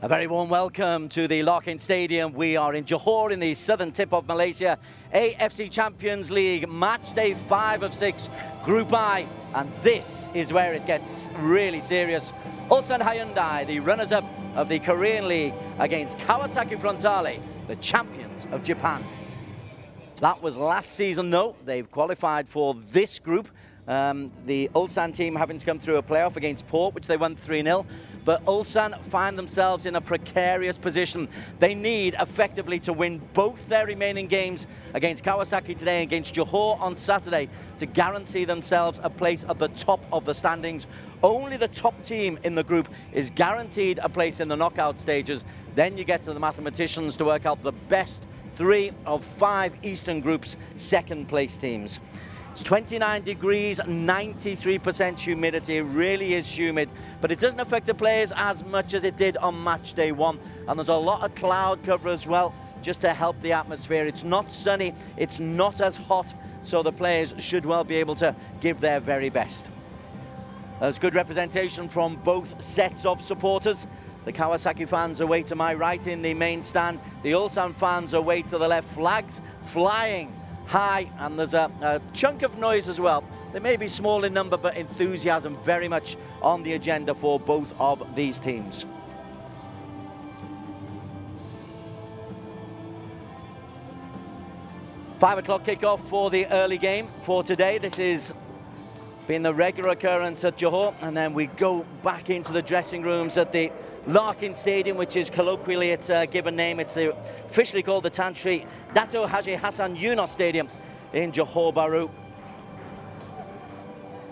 A very warm welcome to the Lock-in Stadium. We are in Johor in the southern tip of Malaysia. AFC Champions League, match day 5 of 6, Group I. And this is where it gets really serious. Ulsan Hyundai, the runners-up of the Korean League, against Kawasaki Frontale, the champions of Japan. That was last season, though. They've qualified for this group. The Ulsan team having to come through a playoff against Port, which they won 3-0. But Ulsan find themselves in a precarious position. They need effectively to win both their remaining games against Kawasaki today and against Johor on Saturday to guarantee themselves a place at the top of the standings. Only the top team in the group is guaranteed a place in the knockout stages. Then you get to the mathematicians to work out the best 3 of 5 Eastern Group's second place teams. It's 29 degrees, 93% humidity. It really is humid, but it doesn't affect the players as much as it did on match day 1. And there's a lot of cloud cover as well, just to help the atmosphere. It's not sunny, it's not as hot, so the players should well be able to give their very best. There's good representation from both sets of supporters. The Kawasaki fans away to my right in the main stand. The Ulsan fans away to the left. Flags flying high, and there's a chunk of noise as well. They may be small in number, but enthusiasm very much on the agenda for both of these teams. Five o'clock kickoff for the early game for today. This is been the regular occurrence at Johor, and then we go back into the dressing rooms at the Lock-in Stadium, which is colloquially its given name. It's officially called the Tan Sri Dato Haji Hassan Yunos Stadium in Johor Bahru.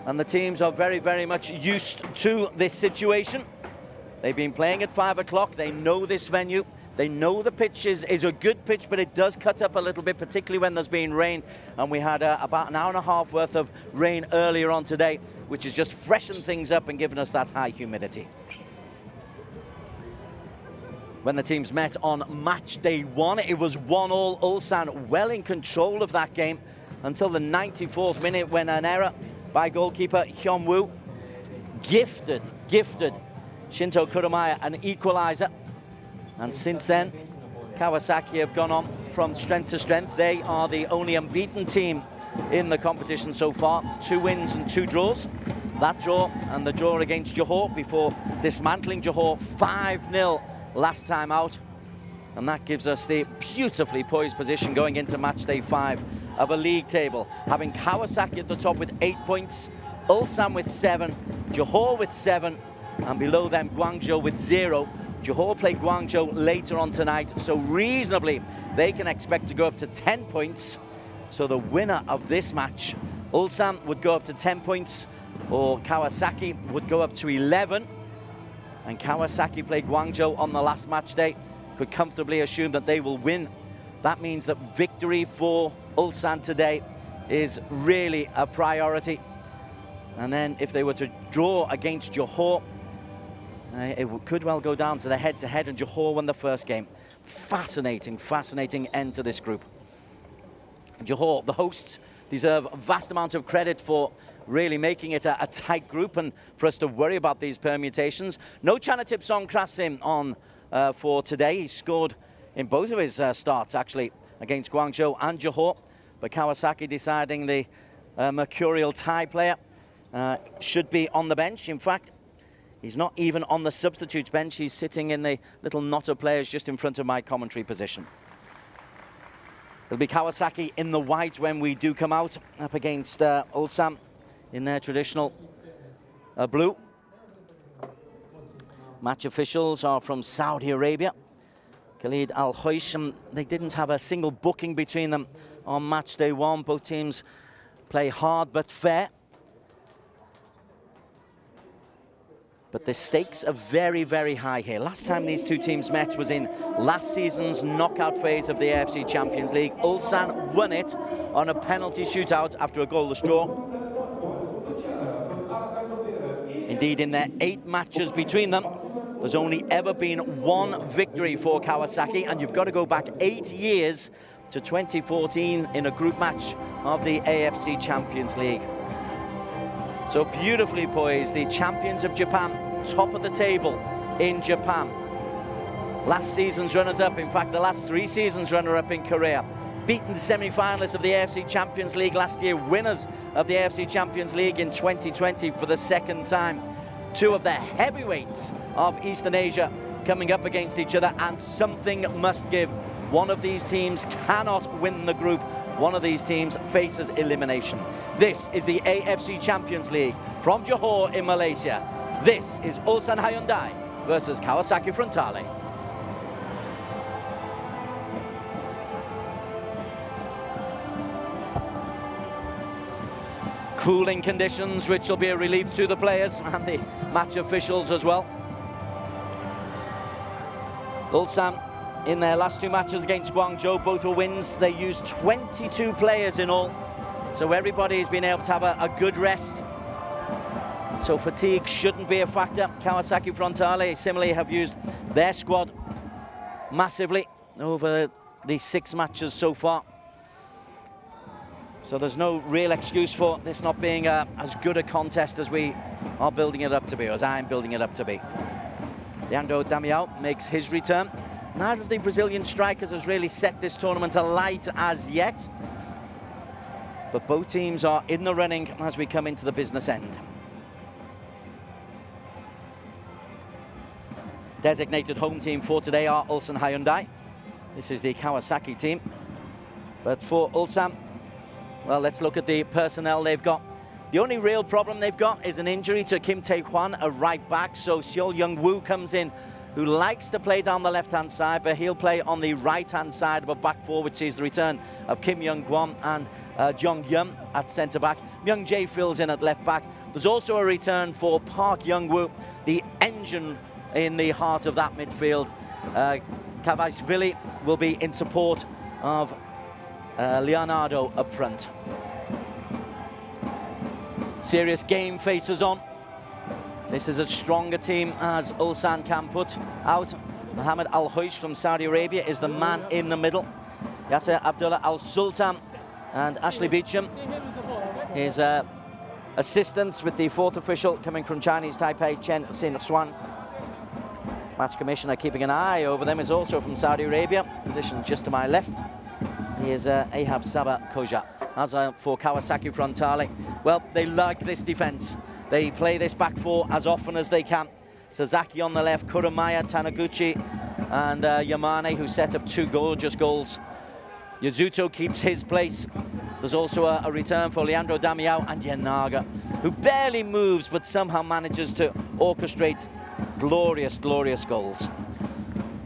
And the teams are very, very much used to this situation. They've been playing at 5 o'clock. They know this venue. They know the pitch is a good pitch, but it does cut up a little bit, particularly when there's been rain. And we had about an hour and a half worth of rain earlier on today, which has just freshened things up and given us that high humidity. When the teams met on match day 1, it was 1-1. Ulsan well in control of that game until the 94th minute, when an error by goalkeeper Hyun Woo gifted Shinto Kurumaya an equaliser. And since then, Kawasaki have gone on from strength to strength. They are the only unbeaten team in the competition so far. 2 wins and 2 draws. That draw and the draw against Johor before dismantling Johor 5-0 last time out. And that gives us the beautifully poised position going into match day 5 of a league table, having Kawasaki at the top with 8 points, Ulsan with 7, Johor with 7, and below them Guangzhou with 0. Johor play Guangzhou later on tonight, so reasonably they can expect to go up to 10 points. So the winner of this match, Ulsan, would go up to 10 points, or Kawasaki would go up to 11. And Kawasaki play Guangzhou on the last match day, could comfortably assume that they will win. That means that victory for Ulsan today is really a priority. And then if they were to draw against Johor, it could well go down to the head-to-head, and Johor won the first game. Fascinating, fascinating end to this group. Johor, the hosts, deserve a vast amount of credit for really making it a tight group and for us to worry about these permutations. No Chanatip Songkrasim on for today. He scored in both of his starts, actually, against Guangzhou and Johor. But Kawasaki deciding the mercurial Thai player should be on the bench. In fact, he's not even on the substitutes bench. He's sitting in the little knot of players just in front of my commentary position. It'll be Kawasaki in the white when we do come out, up against Ulsan in their traditional blue. Match officials are from Saudi Arabia. Khalid Al-Hoisham, they didn't have a single booking between them on match day 1. Both teams play hard but fair. But the stakes are very, very high here. Last time these two teams met was in last season's knockout phase of the AFC Champions League. Ulsan won it on a penalty shootout after a goalless draw. Indeed, in their 8 matches between them, there's only ever been 1 victory for Kawasaki, and you've got to go back 8 years to 2014 in a group match of the AFC Champions League. So beautifully poised, the champions of Japan, top of the table in Japan. last season's runners-up, in fact the last 3 seasons runner-up in Korea, beaten the semi-finalists of the AFC Champions League last year, winners of the AFC Champions League in 2020 for the 2nd time. 2 of the heavyweights of Eastern Asia coming up against each other, and something must give. One of these teams cannot win the group. One of these teams faces elimination. This is the AFC Champions League from Johor in Malaysia. This is Ulsan Hyundai versus Kawasaki Frontale. Cooling conditions, which will be a relief to the players and the match officials as well. Ulsan, in their last 2 matches against Guangzhou, both were wins. They used 22 players in all, so everybody has been able to have a good rest. So fatigue shouldn't be a factor. Kawasaki Frontale similarly have used their squad massively over the 6 matches so far. So there's no real excuse for this not being as good a contest as we are building it up to be, or as I'm building it up to be. Leandro Damião makes his return. Neither of the Brazilian strikers has really set this tournament alight as yet, but both teams are in the running as we come into the business end. Designated home team for today are Ulsan Hyundai. This is the Kawasaki team. But for Ulsan, well, let's look at the personnel they've got. The only real problem they've got is an injury to Kim Tae-hwan, a right back. So Seol Young-woo comes in, who likes to play down the left-hand side, but he'll play on the right-hand side of a back four, which sees the return of Kim Young-kwon and Jong Yum at centre-back. Myung Jae fills in at left-back. There's also a return for Park Young-woo, the engine in the heart of that midfield. Kavashvili will be in support of Leonardo up front. Serious game faces on. This is as strong a team as Ulsan can put out. Mohammed Al-Hoish from Saudi Arabia is the man in the middle. Yasser Abdullah Al-Sultan and Ashley Beecham, his assistants, with the 4th official coming from Chinese Taipei, Chen Xin-Xuan. Match commissioner keeping an eye over them is also from Saudi Arabia, positioned just to my left. He is Ahab Sabah Koja. As for Kawasaki Frontale, well, they like this defense. They play this back four as often as they can. Sasaki on the left, Kurumaya, Taniguchi, and Yamane, who set up 2 gorgeous goals. Yazuto keeps his place. There's also a return for Leandro Damião and Yanaga, who barely moves but somehow manages to orchestrate glorious, glorious goals.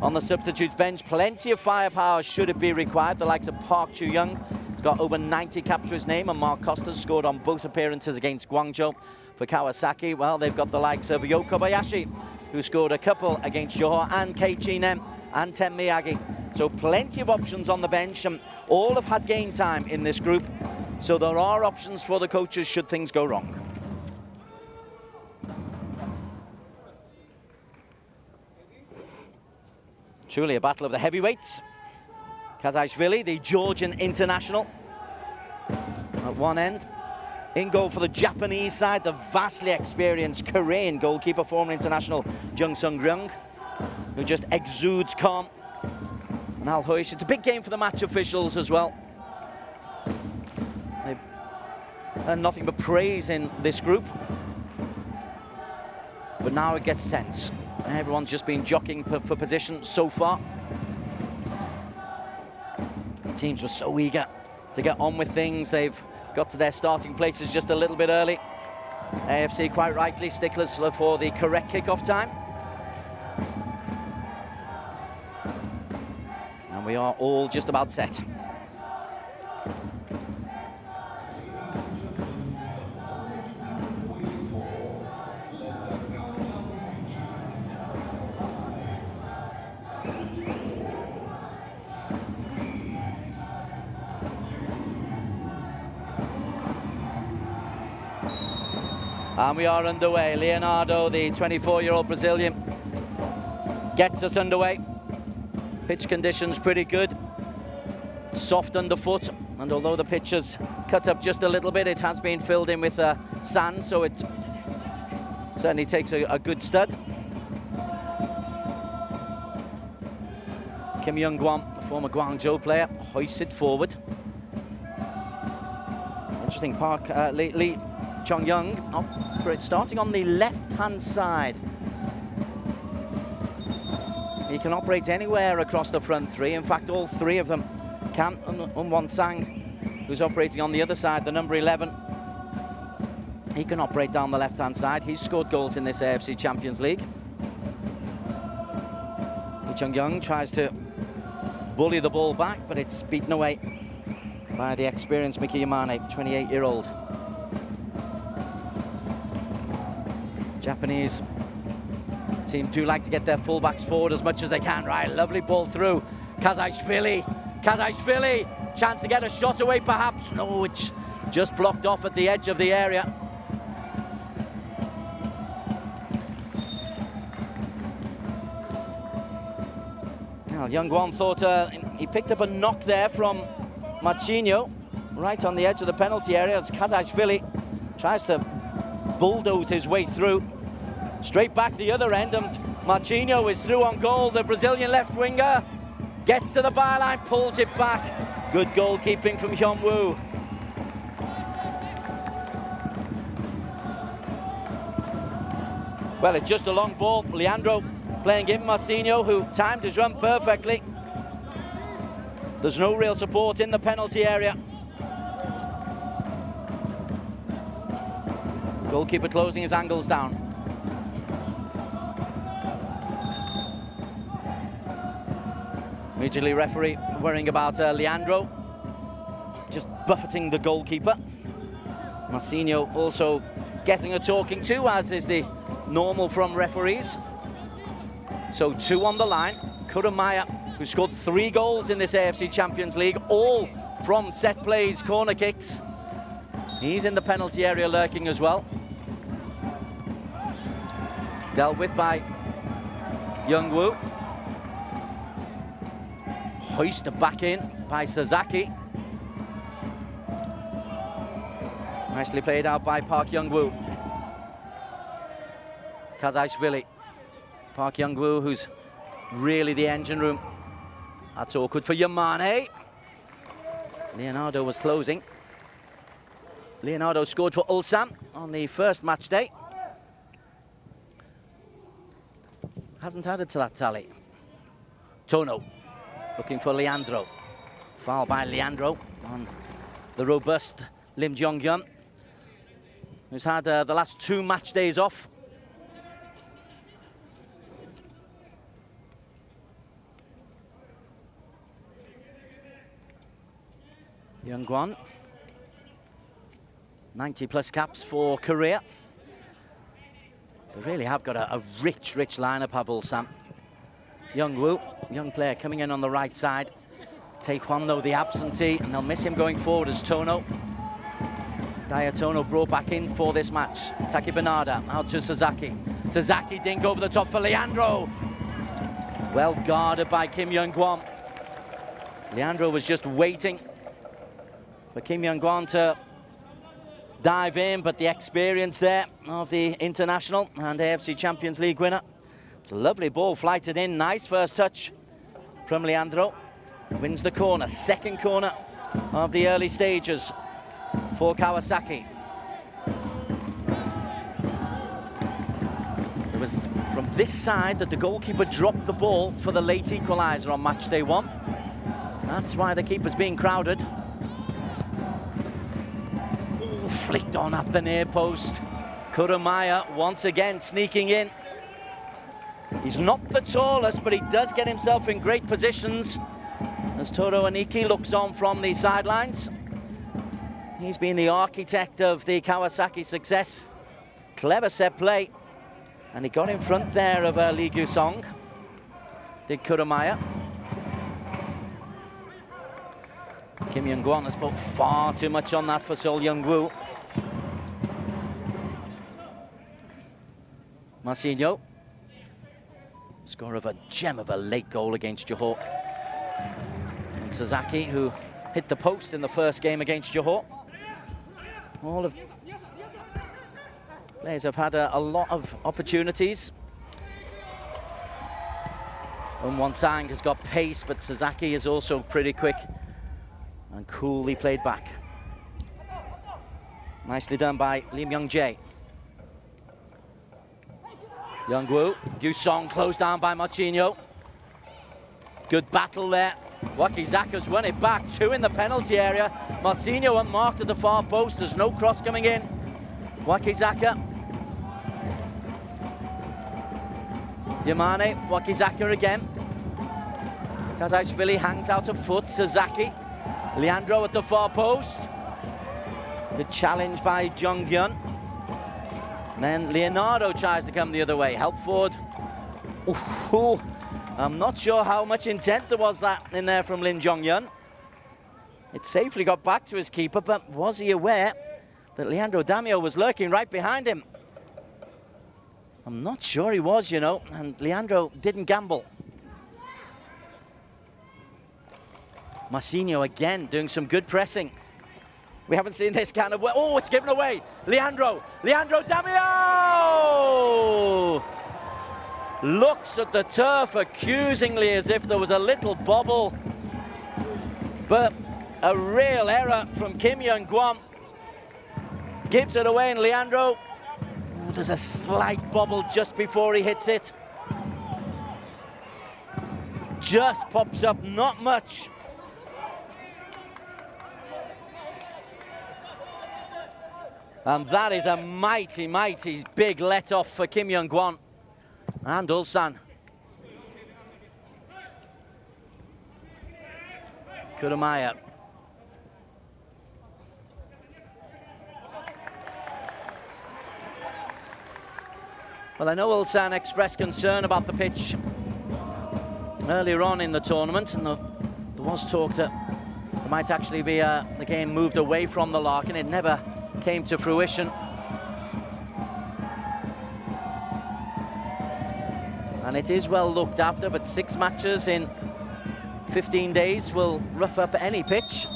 On the substitutes bench, plenty of firepower should it be required. The likes of Park Chu-young, he's got over 90 caps to his name, and Mark Costa's scored on both appearances against Guangzhou. For Kawasaki, well, they've got the likes of Yo Kobayashi, who scored a couple against Johor, and Keiichi Nem and Tem Miyagi. So plenty of options on the bench, and all have had game time in this group. So there are options for the coaches should things go wrong. Truly a battle of the heavyweights. Kazashvili, the Georgian international, at one end. In goal for the Japanese side, the vastly experienced Korean goalkeeper, former international Jung Sung-ryung, who just exudes calm. And Al-Hoish, it's a big game for the match officials as well. They've earned nothing but praise in this group. But now it gets tense. Everyone's just been jockeying for position so far. The teams were so eager to get on with things. They've got to their starting places just a little bit early. AFC, quite rightly, sticklers for the correct kickoff time. And we are all just about set. And we are underway. Leonardo, the 24-year-old Brazilian, gets us underway. Pitch conditions pretty good. Soft underfoot, and although the pitch has cut up just a little bit, it has been filled in with sand, so it certainly takes a good stud. Kim Young-gwon, the former Guangzhou player, hoisted forward. Interesting, Lee Chong-young starting on the left-hand side. He can operate anywhere across the front three. In fact, all three of them can. Won Sang, who's operating on the other side, the number 11. He can operate down the left-hand side. He's scored goals in this AFC Champions League. Lee Chong-young tries to bully the ball back, but it's beaten away by the experienced Miki Yamane, 28-year-old. Japanese team do like to get their fullbacks forward as much as they can. Right, lovely ball through. Kazajshvili, chance to get a shot away perhaps. No, it's just blocked off at the edge of the area. Well, Young-gwon thought he picked up a knock there from Marcinho, right on the edge of the penalty area as Kazajshvili tries to bulldoze his way through. Straight back the other end, and Marcinho is through on goal. The Brazilian left winger gets to the byline, pulls it back. Good goalkeeping from Hyun-woo. Well, it's just a long ball. Leandro playing in Marcinho, who timed his run perfectly. There's no real support in the penalty area. Goalkeeper closing his angles down. Immediately referee worrying about Leandro, just buffeting the goalkeeper. Marcinho also getting a talking to, as is the normal from referees. So 2 on the line. Kurumaya, who scored 3 goals in this AFC Champions League, all from set plays, corner kicks. He's in the penalty area lurking as well. Dealt with by Young-woo. Hoisted back in by Sasaki. Nicely played out by Park Young-woo. Kazajshvili. Park Young-woo, who's really the engine room. That's awkward for Yamane. Leonardo was closing. Leonardo scored for Ulsan on the first match day. Hasn't added to that tally. Tono looking for Leandro. Foul by Leandro on the robust Lim Jong-hyun, who's had the last 2 match days off. Young-gwon, 90+ caps for Korea. They really have got a rich lineup, have Ulsan. Young-woo, young player coming in on the right side. Taekwon, though, the absentee, and they'll miss him going forward as Tono. Tono brought back in for this match. Taki Bernarda out to Sasaki. Sasaki dink over the top for Leandro. Well guarded by Kim Young-gwon. Leandro was just waiting for Kim Young-gwon to dive in, but the experience there of the international and AFC Champions League winner. It's a lovely ball flighted in. Nice first touch from Leandro. Wins the corner. Second corner of the early stages for Kawasaki. It was from this side that the goalkeeper dropped the ball for the late equaliser on match day 1. That's why the keeper's being crowded. Ooh, flicked on at the near post. Kurumaya once again sneaking in. He's not the tallest, but he does get himself in great positions as Toro Aniki looks on from the sidelines. He's been the architect of the Kawasaki success. Clever set play. And he got in front there of Lee Gu-song. Did Kurumaya. Kim Young-gwon has put far too much on that for Sol Young-woo. Marcinho. Score of a gem of a late goal against Johor. And Sasaki, who hit the post in the first game against Johor. All of players have had a lot of opportunities. Sang has got pace, but Sasaki is also pretty quick and coolly played back. Nicely done by Lim Young-jae. Young-woo, Yu-song closed down by Marcinho. Good battle there. Wakizaka's won it back, 2 in the penalty area. Marcinho unmarked at the far post, there's no cross coming in. Wakizaka. Yamane, Wakizaka again. Kazajishvili hangs out of foot, Sasaki. Leandro at the far post. Good challenge by Jung-gyun. Then Leonardo tries to come the other way. Help forward. Ooh, I'm not sure how much intent there was that in there from Lim Jong-yun. It safely got back to his keeper, but was he aware that Leandro Damio was lurking right behind him? I'm not sure he was, you know, and Leandro didn't gamble. Marcinho again doing some good pressing. We haven't seen this kind of... Oh, it's given away. Leandro Damio! Looks at the turf accusingly as if there was a little bobble. But a real error from Kim Young-gwon. Gives it away, and Leandro... Oh, there's a slight bobble just before he hits it. Just pops up, not much. And that is a mighty, mighty big let-off for Kim Young-gwon and Ulsan. Kurumaya. Well, I know Ulsan expressed concern about the pitch earlier on in the tournament, and there was talk that there might actually be the game moved away from the Larkin. It never came to fruition. And it is well looked after, but 6 matches in 15 days will rough up any pitch.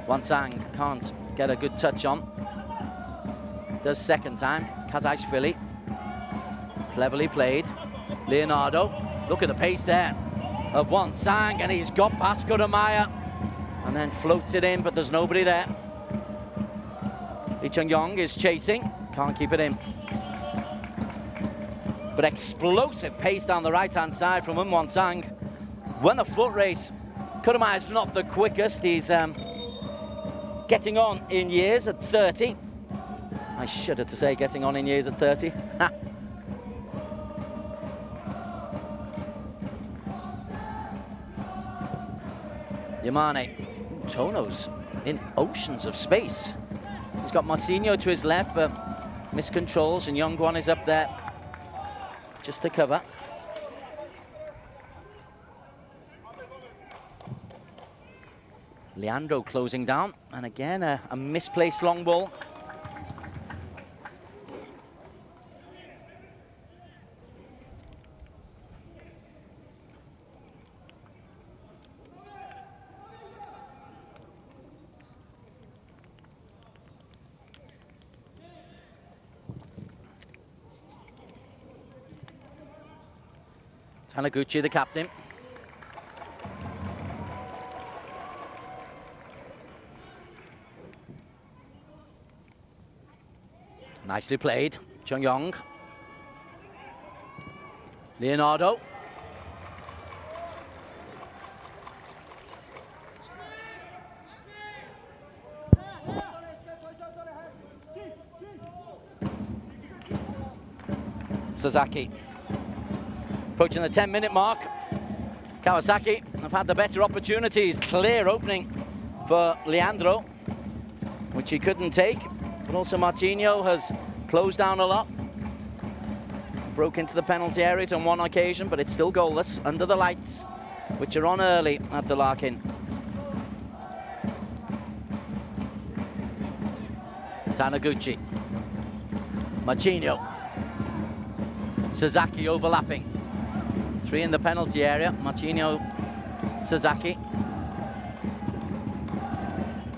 Wansang can't get a good touch on. Does second time. Kazajishvili. Cleverly played. Leonardo. Look at the pace there of Wansang, and he's got past Kurumaya and then floats it in, but there's nobody there. Lee Chung-yong is chasing, can't keep it in. But explosive pace down the right-hand side from Wansang. Won a foot race. Kurumaya's not the quickest, he's getting on in years at 30. I shudder to say getting on in years at 30. Yamane. Tono's in oceans of space. He's got Marcinho to his left, but miscontrols, and Young-gwon is up there just to cover. Leandro closing down, and again a misplaced long ball. Taniguchi, the captain. Nicely played, Chung-yong. Leonardo. Sasaki. Approaching the 10-minute mark. Kawasaki have had the better opportunities. Clear opening for Leandro, which he couldn't take. But also Marcinho has closed down a lot. Broke into the penalty area on one occasion, but it's still goalless under the lights, which are on early at the Larkin. Taniguchi. Marcinho. Sasaki overlapping. 3 in the penalty area. Marcinho, Sasaki.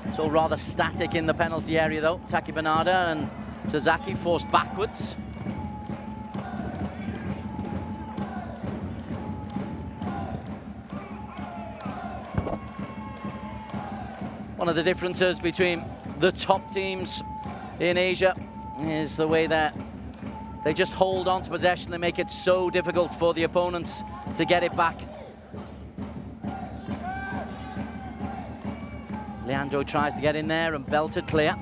It's all rather static in the penalty area though. Taki Banada and Sasaki forced backwards. One of the differences between the top teams in Asia is the way that they just hold on to possession. They make it so difficult for the opponents to get it back. Leandro tries to get in there and belt it clear.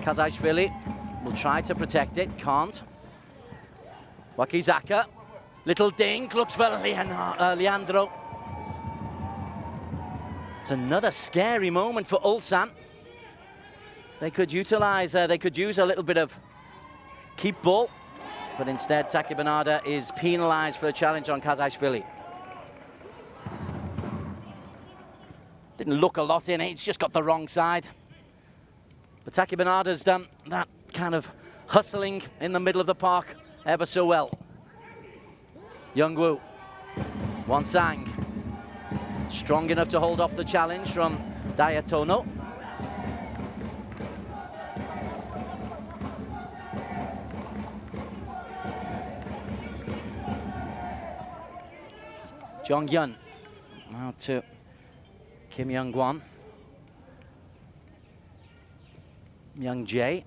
Kazajshvili will try to protect it, can't. Wakizaka, little dink, looks for Leandro. It's another scary moment for Ulsan. They could utilize, they could use a little bit of keep ball, but instead Taki Bernarda is penalized for the challenge on Kazajshvili. Didn't look a lot in it, it's just got the wrong side. But Taki Bernarda's done that kind of hustling in the middle of the park ever so well. Youngwoo, Wansang, strong enough to hold off the challenge from Dato. Jong Yun, now to Kim Young Gwon. Young Jae.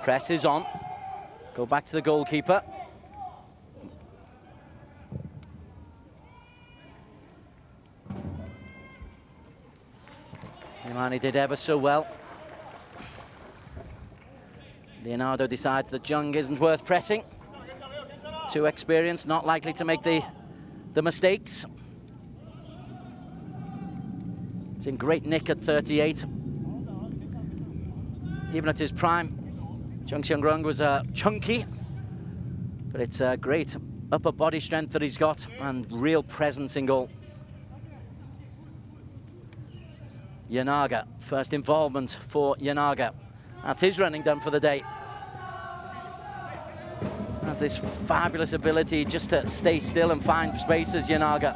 Press is on. Go back to the goalkeeper. Imani did ever so well. Leonardo decides that Jung isn't worth pressing. Too experienced, not likely to make the mistakes. He's in great nick at 38. Even at his prime, Jung Seung-rung was chunky, but it's a great upper body strength that he's got and real presence in goal. Yanaga, first involvement for Yanaga. That's his running done for the day. Has this fabulous ability just to stay still and find spaces, Yanaga.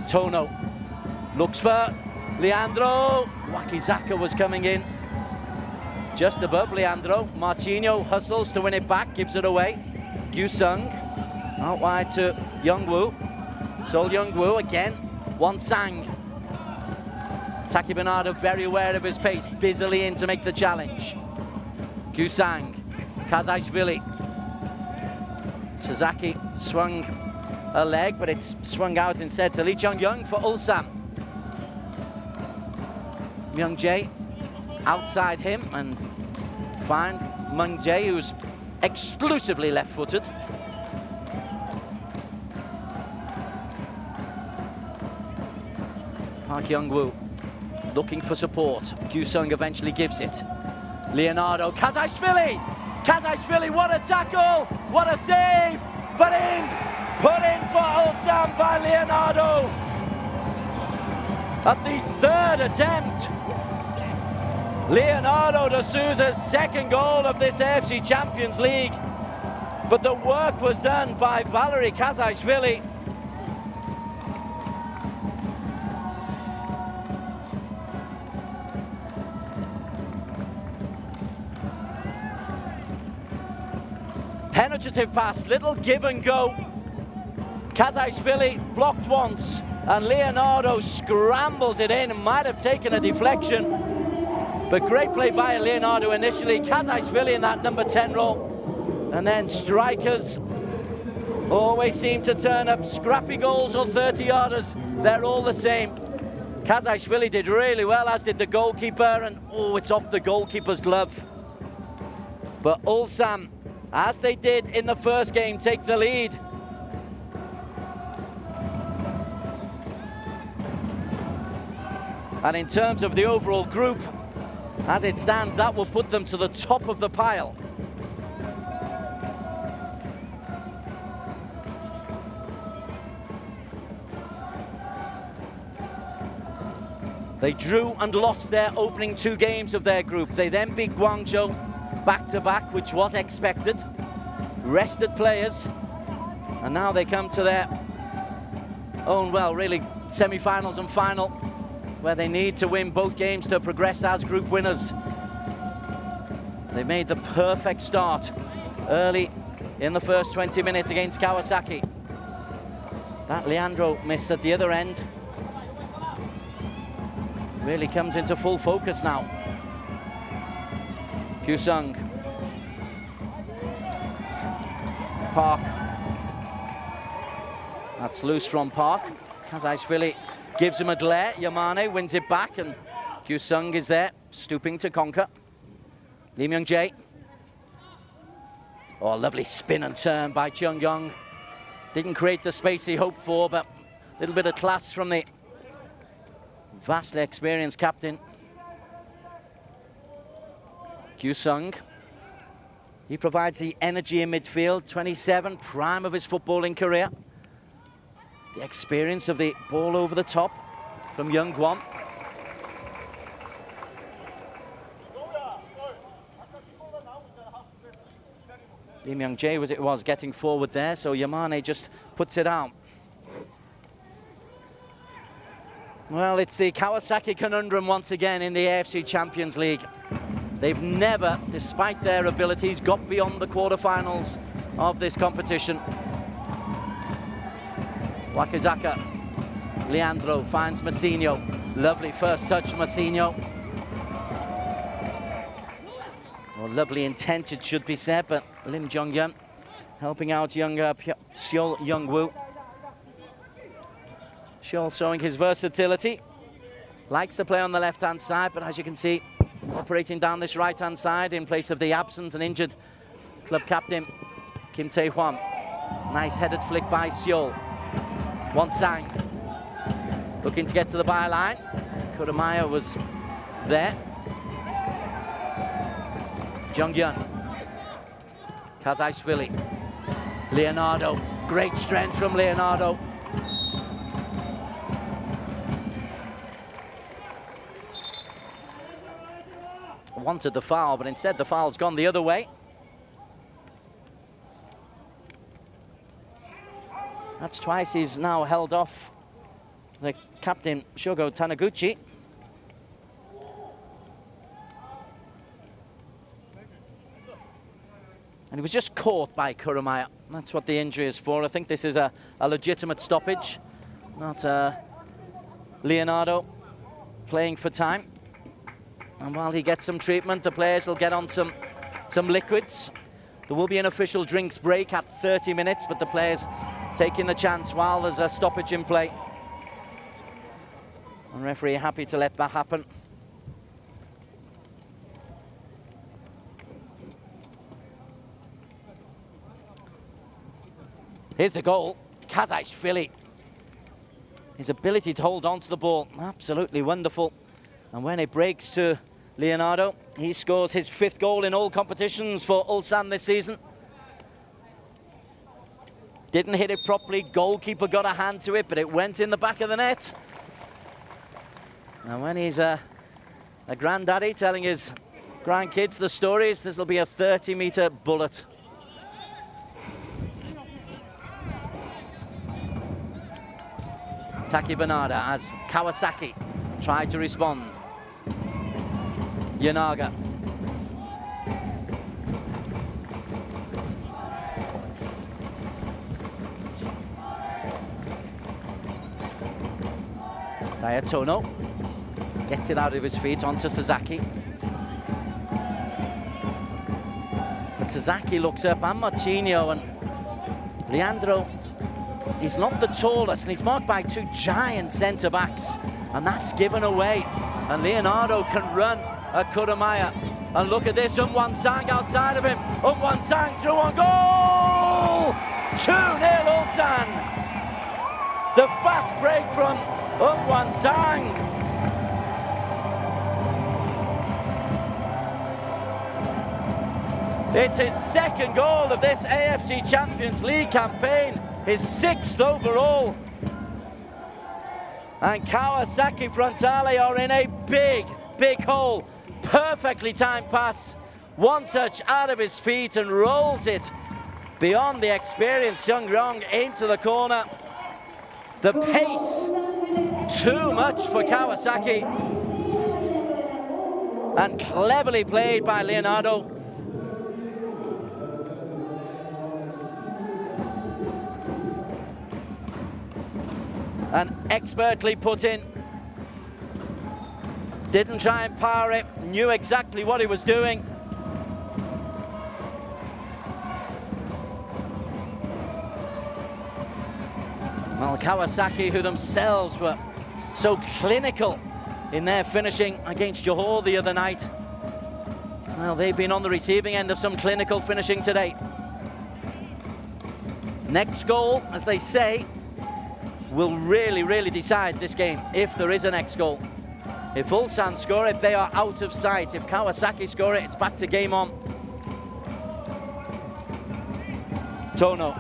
Tono looks for Leandro. Wakizaka was coming in just above Leandro. Martinho hustles to win it back, gives it away. Gyu-sung out wide to Youngwoo. Sol Youngwoo again. Wansang. Taki Bernarda very aware of his pace, busily in to make the challenge. Gyu-sang, Kazajshvili. Sasaki swung a leg, but it's swung out instead to Lee Chung-young for Ulsan. Myung Jae outside him and find Myung Jae, who's exclusively left-footed. Park Youngwoo looking for support. Gyu-sung eventually gives it. Leonardo, Kazajshvili! Kazajshvili, what a tackle! What a save! But in! Put in for Ulsan by Leonardo! At the third attempt, Leonardo de Souza's second goal of this AFC Champions League. But the work was done by Valery Kazajshvili. Penetrative pass, little give and go. Kazajshvili blocked once, and Leonardo scrambles it in and might have taken a deflection. But great play by Leonardo initially. Kazajshvili in that number 10 role. And then strikers always seem to turn up. Scrappy goals or 30-yarders, they're all the same. Kazajshvili did really well, as did the goalkeeper, and oh, it's off the goalkeeper's glove. But Ulsan, as they did in the first game, take the lead. And in terms of the overall group, as it stands, that will put them to the top of the pile. They drew and lost their opening two games of their group. They then beat Guangzhou back-to-back, which was expected. Rested players. And now they come to their own, well, really, semi-finals and final where they need to win both games to progress as group winners. They made the perfect start early in the first 20 minutes against Kawasaki. That Leandro miss at the other end really comes into full focus now. Kyusung. Park. That's loose from Park. Kazaishvili gives him a glare. Yamane wins it back, and Kyusung is there, stooping to conquer. Lee Myung-jae. Oh, lovely spin and turn by Chung-young. Didn't create the space he hoped for, but a little bit of class from the vastly experienced captain. Kyusung. He provides the energy in midfield, 27, prime of his footballing career. The experience of the ball over the top from Young Gwon. Lee Myung-jae was getting forward there, so Yamane just puts it out. Well, it's the Kawasaki conundrum once again in the AFC Champions League. They've never, despite their abilities, got beyond the quarterfinals of this competition. Wakizaka, Leandro finds Massinho. Lovely first touch, Massinho. Well, lovely intent, it should be said, but Lim Jong-yeon helping out younger Seol Young-woo. Seol showing his versatility. Likes to play on the left-hand side, but as you can see, operating down this right-hand side in place of the absent and injured club captain, Kim Tae-hwan. Nice headed flick by Seol. Won-sang looking to get to the byline. Kurumaya was there. Jung-yeon. Kazaishvili. Leonardo. Great strength from Leonardo. Wanted the foul, but instead the foul's gone the other way. That's twice he's now held off the captain, Shogo Taniguchi. And he was just caught by Kurumaya. That's what the injury is for. I think this is a legitimate stoppage, not Leonardo playing for time. And while he gets some treatment, the players will get on some liquids. There will be an official drinks break at 30 minutes, but the players taking the chance while there's a stoppage in play. And referee happy to let that happen. Here's the goal, Kazaishvili. His ability to hold on to the ball, absolutely wonderful. And when it breaks to Leonardo, he scores his 5th goal in all competitions for Ulsan this season. Didn't hit it properly, goalkeeper got a hand to it, but it went in the back of the net. And when he's a granddaddy telling his grandkids the stories, this will be a 30-meter bullet. Taki Bernada as Kawasaki tried to respond. Yanaga. Dato gets it out of his feet onto Sasaki. But Sasaki looks up, and Martinho, and Leandro, he's not the tallest, and he's marked by 2 giant centre-backs, and that's given away. And Leonardo can run at Kurumaya. And look at this, Won-sang outside of him. Won-sang through on goal! 2-0 Ulsan. The fast break from Won-sang. It's his 2nd goal of this AFC Champions League campaign, his 6th overall. And Kawasaki Frontale are in a big hole. Perfectly timed pass. One touch out of his feet and rolls it beyond the experienced Jung Ryong into the corner. The pace, Too much for Kawasaki. And cleverly played by Leonardo. And expertly put in. Didn't try and power it, knew exactly what he was doing. Well, Kawasaki, who themselves were so clinical in their finishing against Johor the other night, well, they've been on the receiving end of some clinical finishing today. Next goal, as they say, will really decide this game, if there is a next goal. If Ulsan score it, they are out of sight. If Kawasaki score it, it's back to game on. Tono.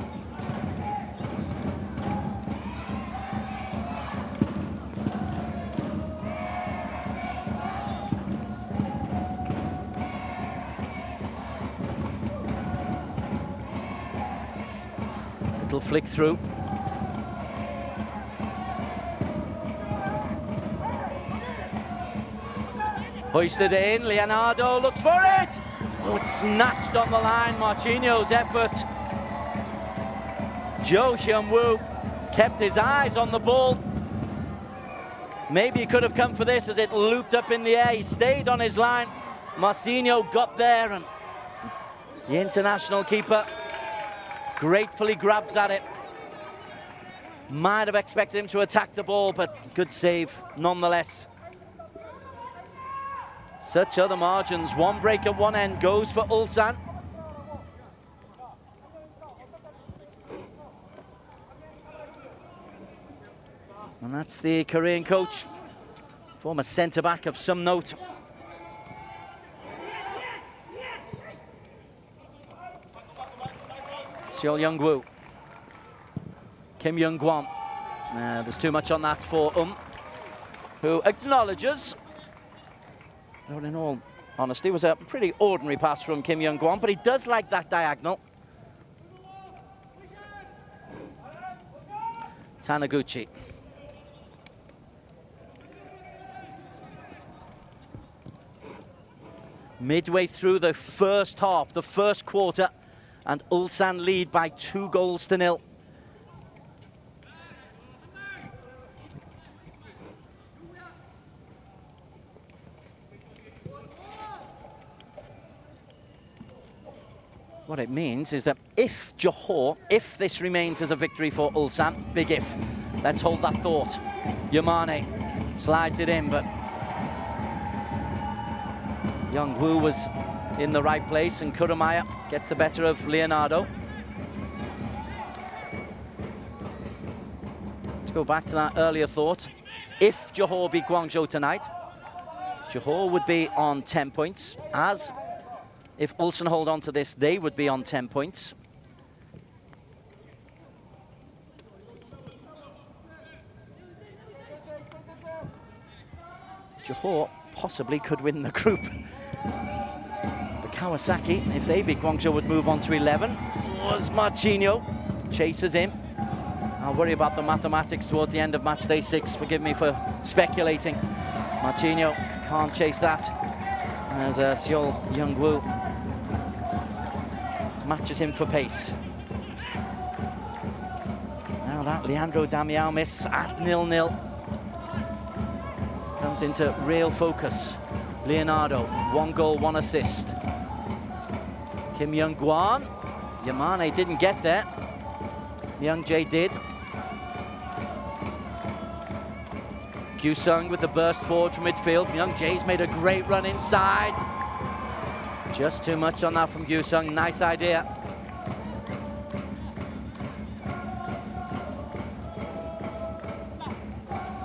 Little flick through. Hoisted in, Leonardo looks for it! Oh, it's snatched on the line, Marquinhos' effort. Jo Hyun-woo kept his eyes on the ball. Maybe he could have come for this as it looped up in the air. He stayed on his line. Marquinhos got there, and the international keeper gratefully grabs at it. Might have expected him to attack the ball, but good save nonetheless. Such other margins. One break at one end goes for Ulsan. And that's the Korean coach, former centre-back of some note. Seo Young-woo. Kim Young-gwon. There's too much on that for who acknowledges, though in all honesty, was a pretty ordinary pass from Kim Young-gwon, but he does like that diagonal. Taniguchi. Midway through the first half, the first quarter, and Ulsan lead by 2-0. What it means is that if Johor, if this remains as a victory for Ulsan, big if, let's hold that thought. Yamane slides it in, but Young-woo was in the right place, and Kurumaya gets the better of Leonardo. Let's go back to that earlier thought. If Johor beat Guangzhou tonight, Johor would be on 10 points, as if Ulsan hold on to this, they would be on 10 points. Johor possibly could win the group. But Kawasaki, if they beat Guangzhou, would move on to 11. Was Marquinhos, chases him. I'll worry about the mathematics towards the end of match day 6. Forgive me for speculating. Marquinhos can't chase that. As Seo Young-woo matches him for pace. Now that Leandro Damião miss at 0-0 comes into real focus. Leonardo, 1 goal, 1 assist. Kim Young-gwon. Yamane didn't get there. Myung-jae did. Kyu-sung with the burst forward from midfield. Myung-jae's made a great run inside. Just too much on that from Kyu-sung. Nice idea.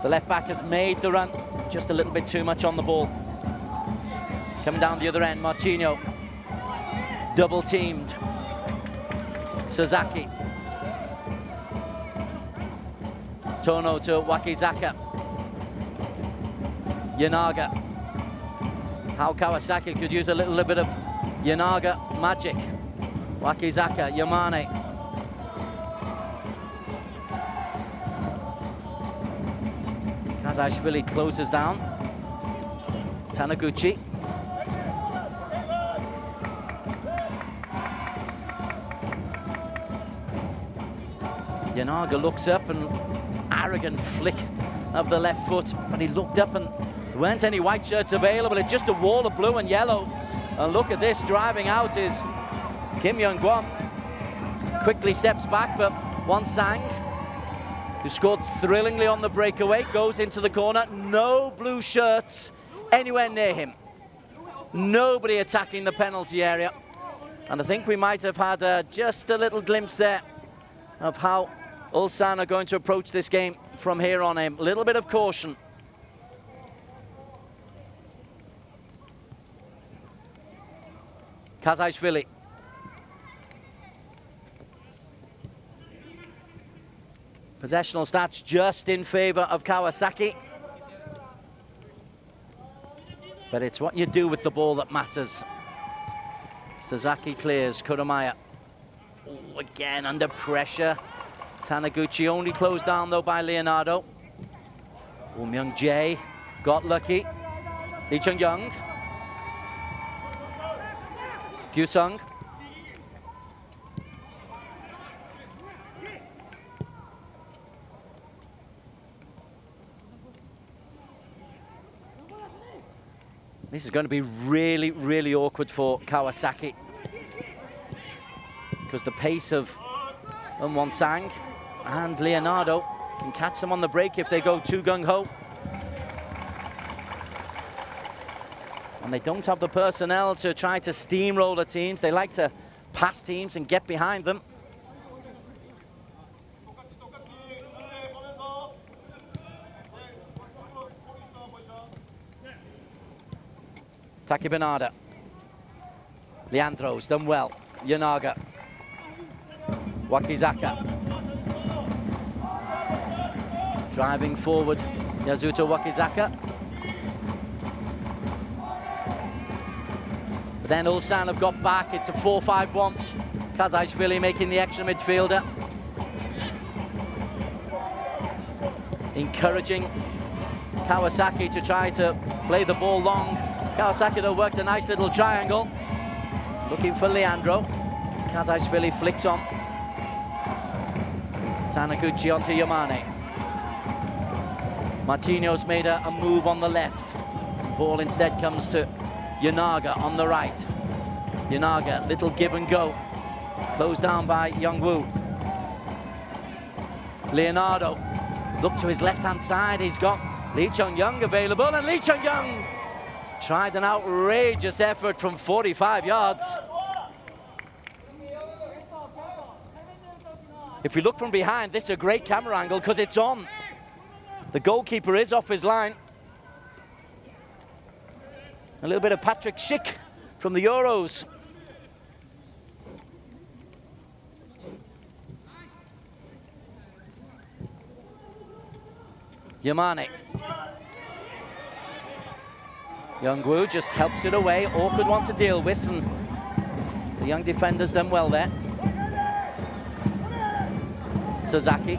The left back has made the run. Just a little bit too much on the ball. Coming down the other end, Marquinhos. Double teamed. Sasaki. Tono to Wakizaka. Yanaga. How Kawasaki could use a little bit of Yanaga magic. Wakizaka, Yamane. Kazashvili closes down. Taniguchi. Yanaga looks up, and arrogant flick of the left foot, but he looked up and there weren't any white shirts available. It's just a wall of blue and yellow. And look at this, driving out is Kim Young-gwon. Quickly steps back, but Won-sang, who scored thrillingly on the breakaway, goes into the corner. No blue shirts anywhere near him. Nobody attacking the penalty area. And I think we might have had just a little glimpse there of how Ulsan are going to approach this game from here on in. A little bit of caution. Kazashvili. Possessional stats just in favor of Kawasaki. But it's what you do with the ball that matters. Sasaki clears, Kurumaya. Oh, again under pressure. Taniguchi only closed down though by Leonardo. Myung-jae got lucky. Lee Chung-young. Gyu-sung. This is going to be really, really awkward for Kawasaki, because the pace of Won-sang and Leonardo can catch them on the break if they go too gung-ho. And they don't have the personnel to try to steamroll the teams. They like to pass teams and get behind them. Taki Bernada. Leandro's done well. Yanaga. Wakizaka. Driving forward, Yasuto Wakizaka. But then Ulsan have got back. It's a 4-5-1. Kazashvili making the extra midfielder. Encouraging Kawasaki to try to play the ball long. Kawasaki though worked a nice little triangle. Looking for Leandro. Kazashvili flicks on. Taniguchi onto Yamane. Martinho's made a move on the left. Ball instead comes to Yanaga on the right. Yanaga, little give and go. Closed down by Young-woo. Leonardo, look to his left-hand side. He's got Lee Chung-young available, and Lee Chung-young tried an outrageous effort from 45 yards. If we look from behind, this is a great camera angle because it's on. The goalkeeper is off his line. A little bit of Patrick Schick from the Euros. Yamane. Young-woo just helps it away. Awkward one to deal with, and the young defender's done well there. Sasaki.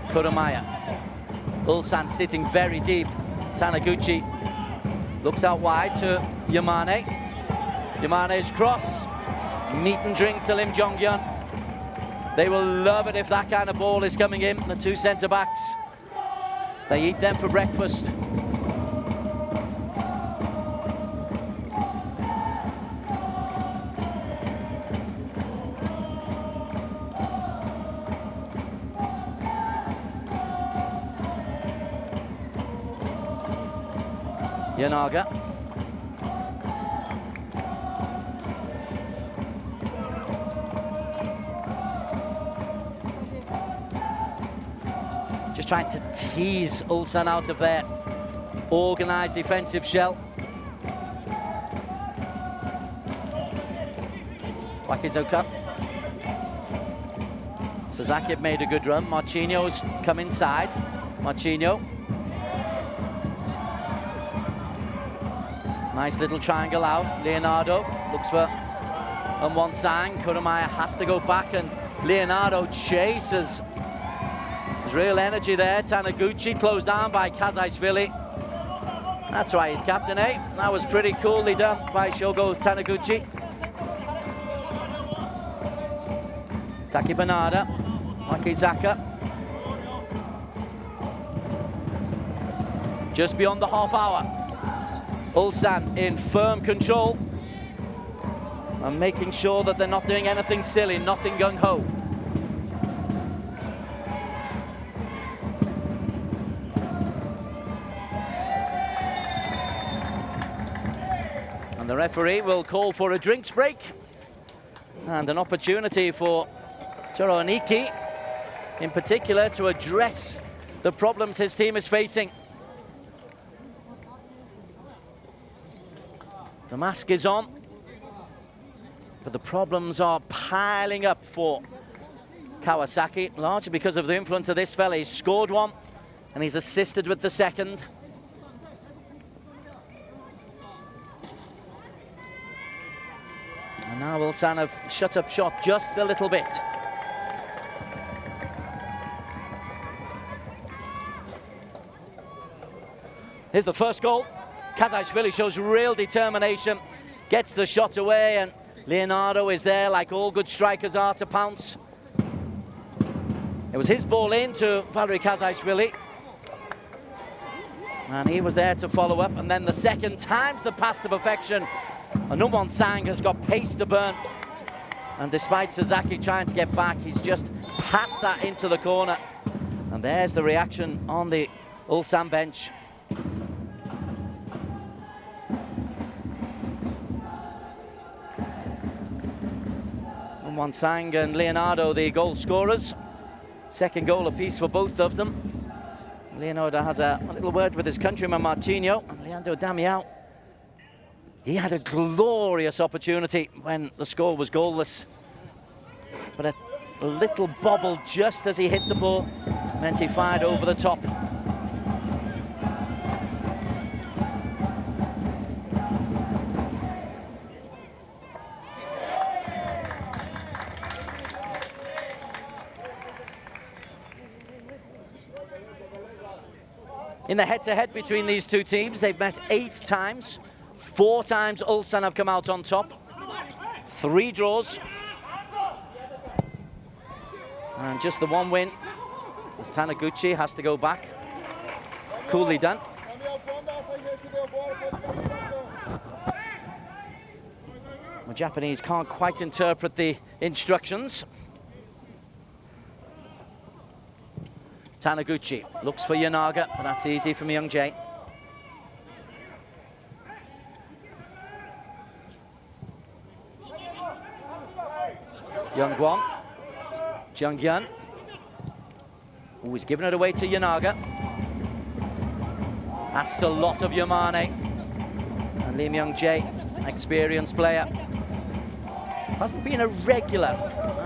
Kurumaya. Ulsan sitting very deep. Taniguchi looks out wide to Yamane. Yamane's cross. Meat and drink to Lim Jong-hyun. They will love it if that kind of ball is coming in. The two centre-backs, they eat them for breakfast. Yanaga. Just trying to tease Ulsan out of their organised defensive shell. Wakizoka. Sasaki made a good run. Martinho's come inside. Martinho. Nice little triangle out. Leonardo looks for Won-sang. Kurumaya has to go back, and Leonardo chases There's real energy there. Taniguchi closed down by Kazajishvili. That's why he's captain, eh? That was pretty coolly done by Shogo Taniguchi. Taki Banada, Wakizaka. Just beyond the half hour. Ulsan in firm control and making sure that they're not doing anything silly, nothing gung-ho. And the referee will call for a drinks break and an opportunity for Toro Aniki in particular to address the problems his team is facing. The mask is on, but the problems are piling up for Kawasaki, largely because of the influence of this fella. He's scored one, and he's assisted with the second. And now Ulsan have shut up shop just a little bit. Here's the first goal. Kazajishvili shows real determination, gets the shot away, and Leonardo is there like all good strikers are to pounce. It was his ball in to Valery Kazajishvili, and he was there to follow up. And then the second time's the pass to perfection. And Numwon Sang has got pace to burn, and despite Sasaki trying to get back, he's just passed that into the corner. And there's the reaction on the Ulsan bench. Sang and Leonardo, the goal scorers. Second goal apiece for both of them. Leonardo has a little word with his countryman Martinho, and Leandro Damião. He had a glorious opportunity when the score was goalless, but a little bobble just as he hit the ball meant he fired over the top. In the head-to-head between these two teams, they've met 8 times. 4 times Ulsan have come out on top. 3 draws. And just the one win as Taniguchi has to go back. Coolly done. The Japanese can't quite interpret the instructions. Taniguchi looks for Yanaga, but that's easy from Young Jae. Young Guan, Jung Yun, who is giving it away to Yanaga. That's a lot of Yamane. And Lim Young Jae, experienced player. Hasn't been a regular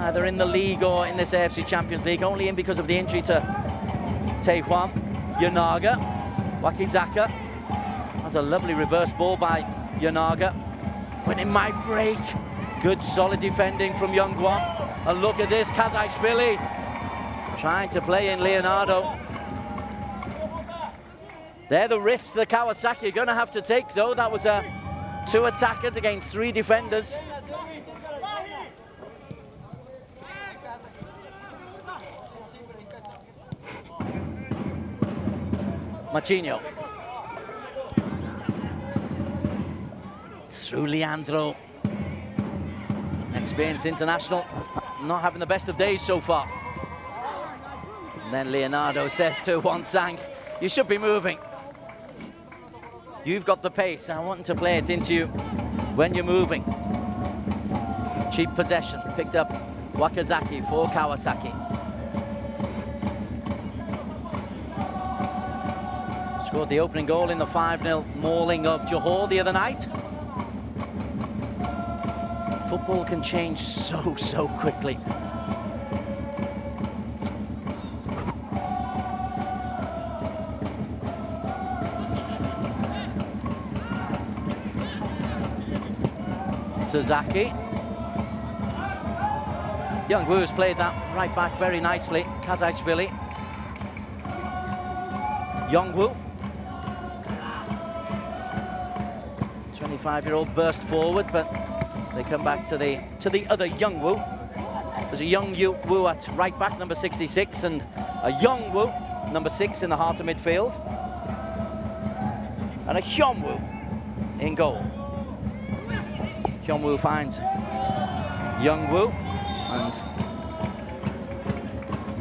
either in the league or in this AFC Champions League, only in because of the injury to Taehwan. Yanaga, Wakizaka. That's a lovely reverse ball by Yanaga. When it might break. Good solid defending from Young Guan. And look at this, Kazajishvili trying to play in Leonardo. They're the risks the Kawasaki are going to have to take, though. That was 2 attackers against 3 defenders. Martinho. Through Leandro. Experienced international, not having the best of days so far. And then Leonardo says to Won Sang, you should be moving. You've got the pace. I want to play it into you when you're moving. Cheap possession, picked up Wakazaki for Kawasaki. Scored the opening goal in the 5-0 mauling of Johor the other night. Football can change so quickly. Sasaki. Young Woo's played that right back very nicely. Kazajishvili Yongwoo. 25-year-old burst forward, but they come back to the other Yongwoo. There's a Yongwoo at right back, number 66, and a Yongwoo, number 6, in the heart of midfield. And a Hyunwoo in goal. Hyunwoo finds Yongwoo, and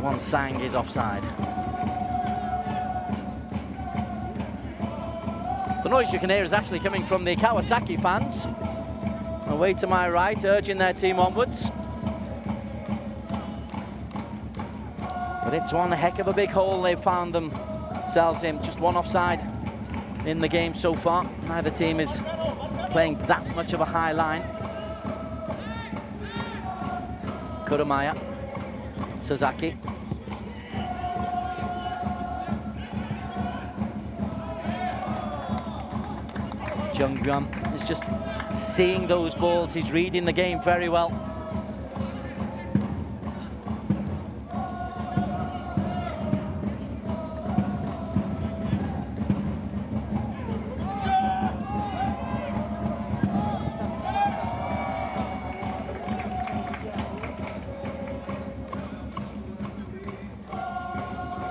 Won Sang is offside. The noise you can hear is actually coming from the Kawasaki fans. Away to my right, urging their team onwards. But it's one heck of a big hole they've found themselves in. Just one offside in the game so far. Neither team is playing that much of a high line. Kurumaya, Sasaki. Jung-Yuan is just seeing those balls. He's reading the game very well.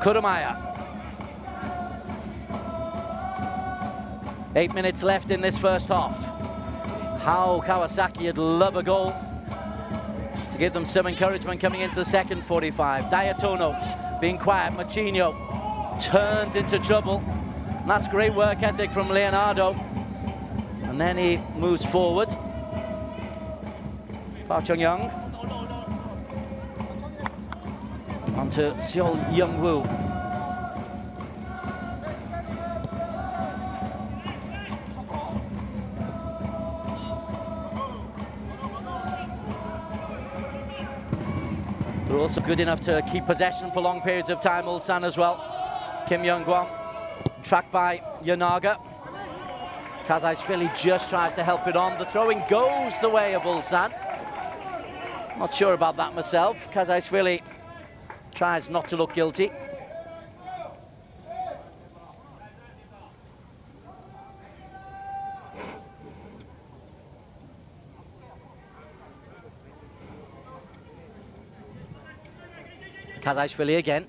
Kurumaya. 8 minutes left in this first half. How Kawasaki would love a goal to give them some encouragement coming into the second 45. Dato being quiet. Machinho turns into trouble. And that's great work ethic from Leonardo. And then he moves forward. Park Chung-young. Onto Seol Young-woo. They're also good enough to keep possession for long periods of time, Ulsan as well. Kim Young-gwon, tracked by Yanaga. Kazaishvili just tries to help it on. The throwing goes the way of Ulsan. Not sure about that myself. Kazaishvili tries not to look guilty. Kazaishvili again.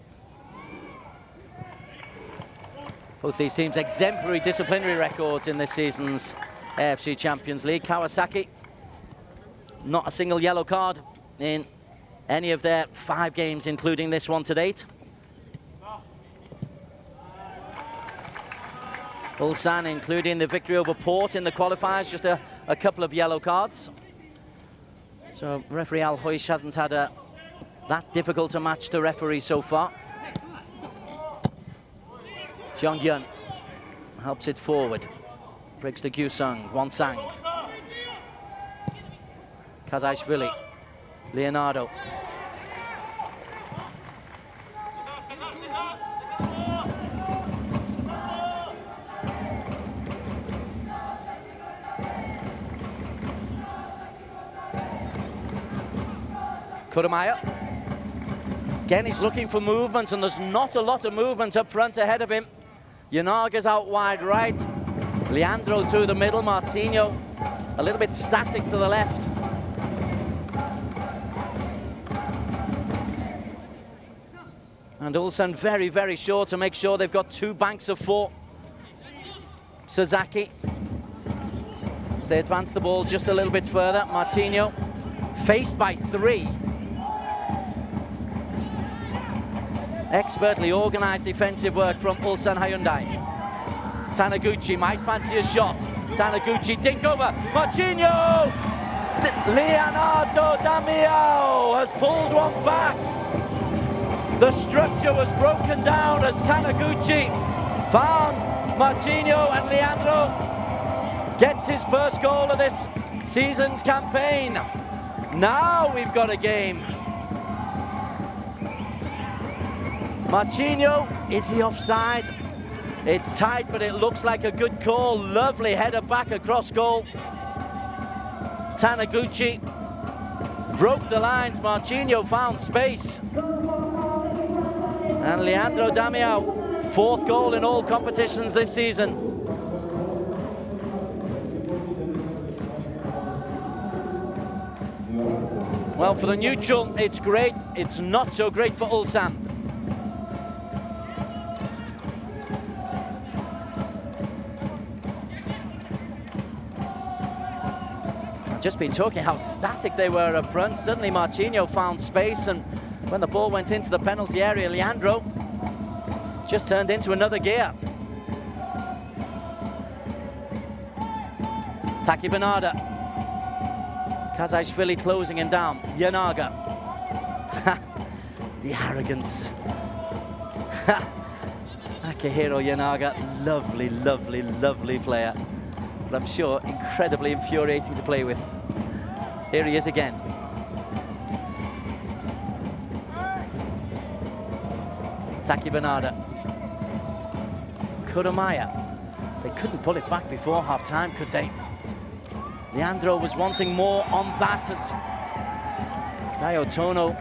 Both these teams exemplary disciplinary records in this season's AFC Champions League. Kawasaki, not a single yellow card in any of their 5 games, including this one to date. Ulsan, including the victory over Port in the qualifiers, just a couple of yellow cards. So referee Al Hoish hasn't had that difficult a match to referee so far. Jung-Yun helps it forward. Breaks to Gyu-sung, Won Sang. Kazaishvili, Leonardo. Kurumaya. Again, he's looking for movement, and there's not a lot of movement up front ahead of him. Yanaga's out wide right. Leandro through the middle. Marcinho a little bit static to the left. And Ulsan very, very sure to make sure they've got 2 banks of 4. Sasaki, as they advance the ball just a little bit further. Martinho faced by 3. Expertly organised defensive work from Ulsan Hyundai. Taniguchi might fancy a shot. Taniguchi, dink over. Marcinho! Leonardo Damião has pulled one back. The structure was broken down as Taniguchi found Marcinho, and Leandro gets his first goal of this season's campaign. Now we've got a game. Marcinho, is he offside? It's tight, but it looks like a good call. Lovely header back across goal. Taniguchi broke the lines. Marcinho found space. And Leandro Damião 4th goal in all competitions this season. Well, for the neutral, it's great. It's not so great for Ulsan. I've just been talking how static they were up front. Suddenly Marquinhos found space, and when the ball went into the penalty area, Leandro just turned into another gear. Taki Bernarda. Kazajshvili closing him down. Yanaga. The arrogance. Akihiro Yanaga, lovely, lovely, lovely player. But I'm sure incredibly infuriating to play with. Here he is again. Taki Bernarda. Kurumaya. They couldn't pull it back before half-time, could they? Leandro was wanting more on that as Dato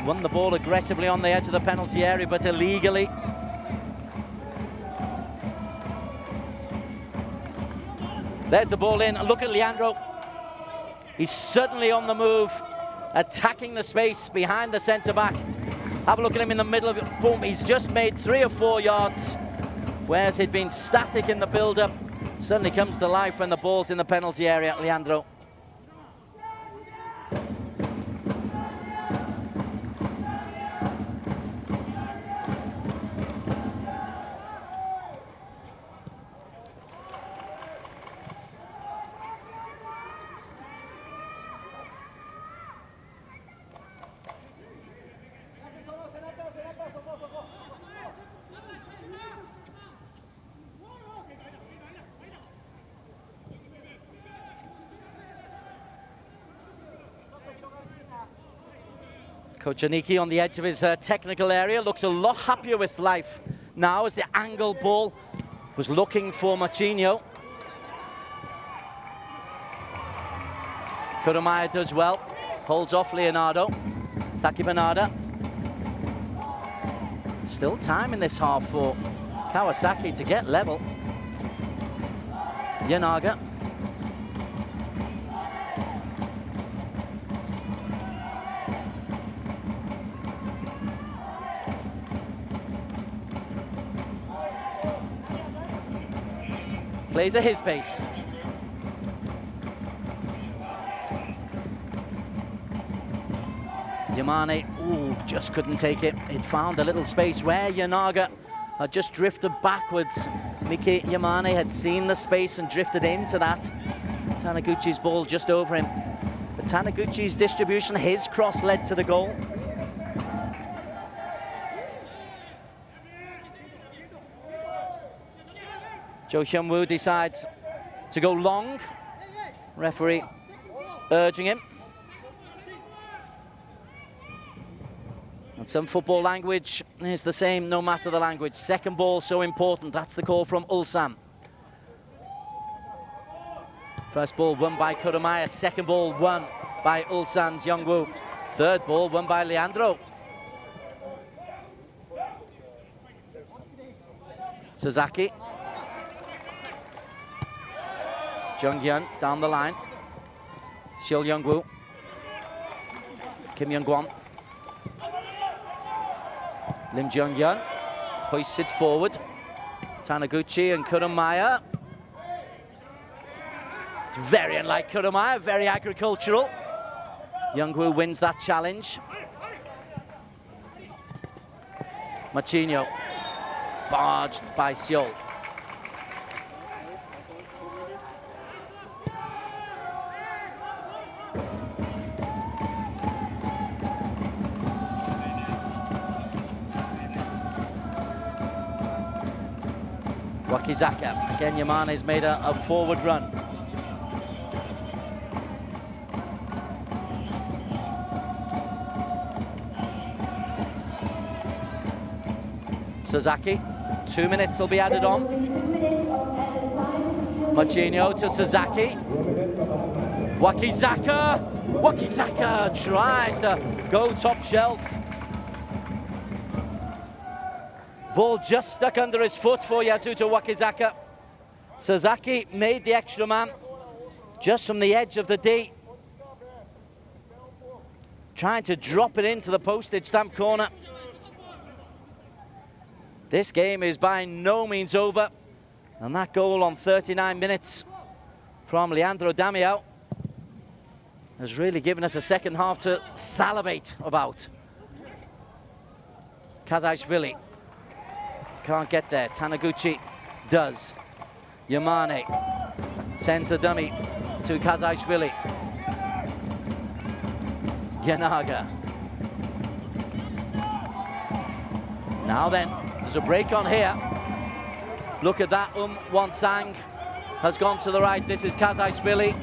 won the ball aggressively on the edge of the penalty area, but illegally. There's the ball in. Look at Leandro. He's suddenly on the move, attacking the space behind the centre-back. Have a look at him in the middle of it. Boom, he's just made 3 or 4 yards. Whereas he'd been static in the build-up, suddenly comes to life when the ball's in the penalty area. Leandro. Coach Aniki on the edge of his technical area looks a lot happier with life now as the angle ball was looking for Marquinhos. Kurumaya does well, holds off Leonardo. Taki Bernarda. Still time in this half for Kawasaki to get level. Yanaga. Plays at his pace. Yamane, ooh, just couldn't take it. It found a little space where Yanaga had just drifted backwards. Miki Yamane had seen the space and drifted into that. Taniguchi's ball just over him. But Taniguchi's distribution, his cross led to the goal. Jo Hyun-woo decides to go long. Referee urging him. And some football language is the same no matter the language. Second ball so important. That's the call from Ulsan. First ball won by Kurumaya. Second ball won by Ulsan's Young-woo. Third ball won by Leandro. Sasaki. Jung-hyun down the line. Seol Young-woo. Kim Young-gwon. Lim Jung-hyun hoisted forward. Taniguchi and Kurumaya. It's very unlike Kurumaya, very agricultural. Young-woo wins that challenge. Marquinhos barged by Seol. Wakizaka. Again, Yamane's made a forward run. Sasaki. 2 minutes will be added on. Marquinhos to Sasaki. Wakizaka. Wakizaka tries to go top shelf. Ball just stuck under his foot for Yasuto Wakizaka. Sasaki made the extra man just from the edge of the D, trying to drop it into the postage stamp corner. This game is by no means over, and that goal on 39 minutes from Leandro Damião has really given us a second half to salivate about. Kazajishvili can't get there. Taniguchi does. Yamane sends the dummy to Kazajishvili. Yanaga. Now then, there's a break on here. Look at that. Wansang has gone to the right. This is Kazajishvili.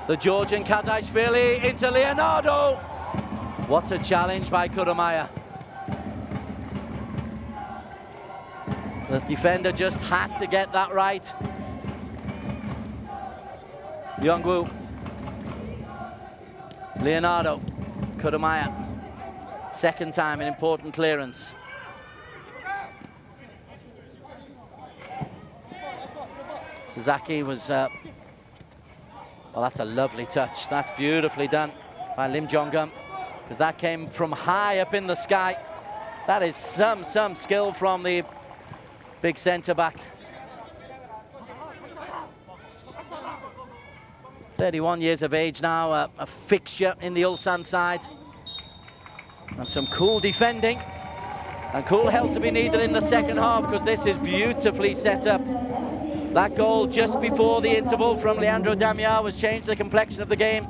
The Georgian Kazajishvili into Leonardo. What a challenge by Kurumaya. The defender just had to get that right. Youngwoo. Leonardo. Kurumaya. Second time an important clearance. Sasaki was, well, that's a lovely touch. That's beautifully done by Lim Jong-un, because that came from high up in the sky. That is some skill from the big centre-back. 31 years of age now, a fixture in the Ulsan side. And some cool defending, and cool help to be needed in the second half, because this is beautifully set up. That goal just before the interval from Leandro Damião has changed the complexion of the game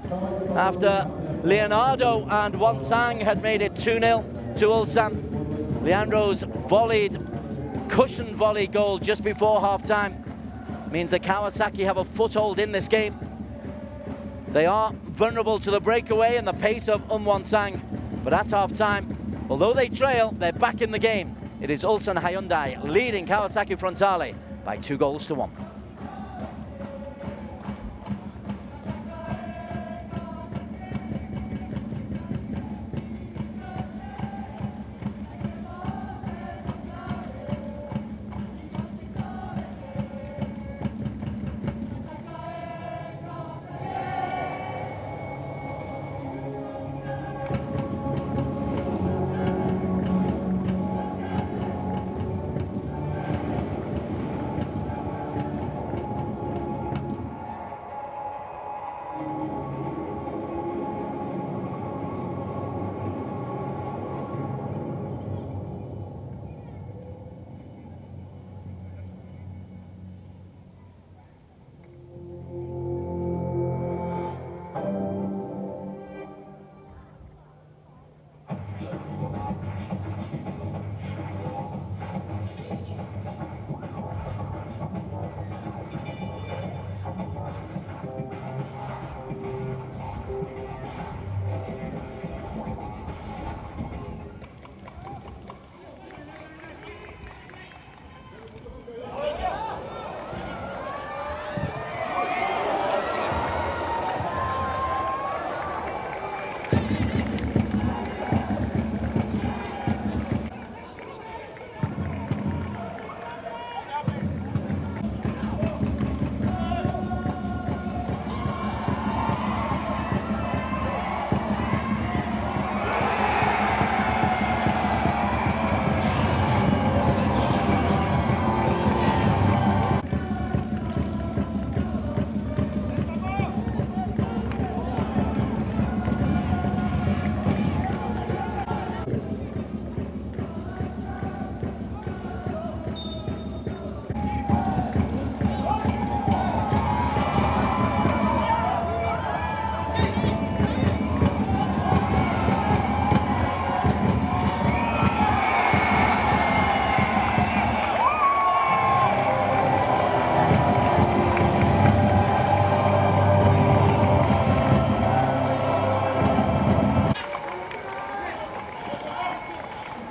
after Leonardo and Wansang had made it 2-0 to Ulsan. Leandro's cushioned volley goal just before half-time means that Kawasaki have a foothold in this game. They are vulnerable to the breakaway and the pace of Wansang, but at half-time, although they trail, they're back in the game. It is Ulsan Hyundai leading Kawasaki Frontale by 2-1.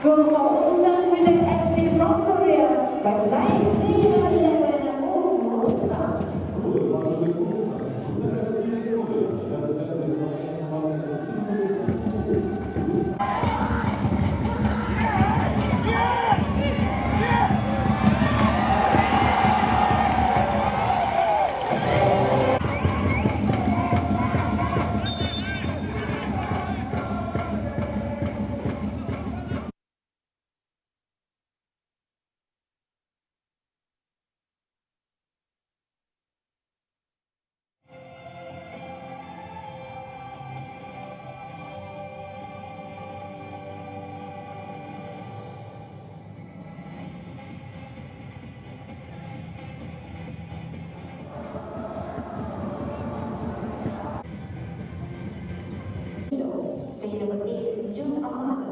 From Ulsan Hyundai AFC from Korea, by Live Leader Ulsan. number 8, Jun Ahmad.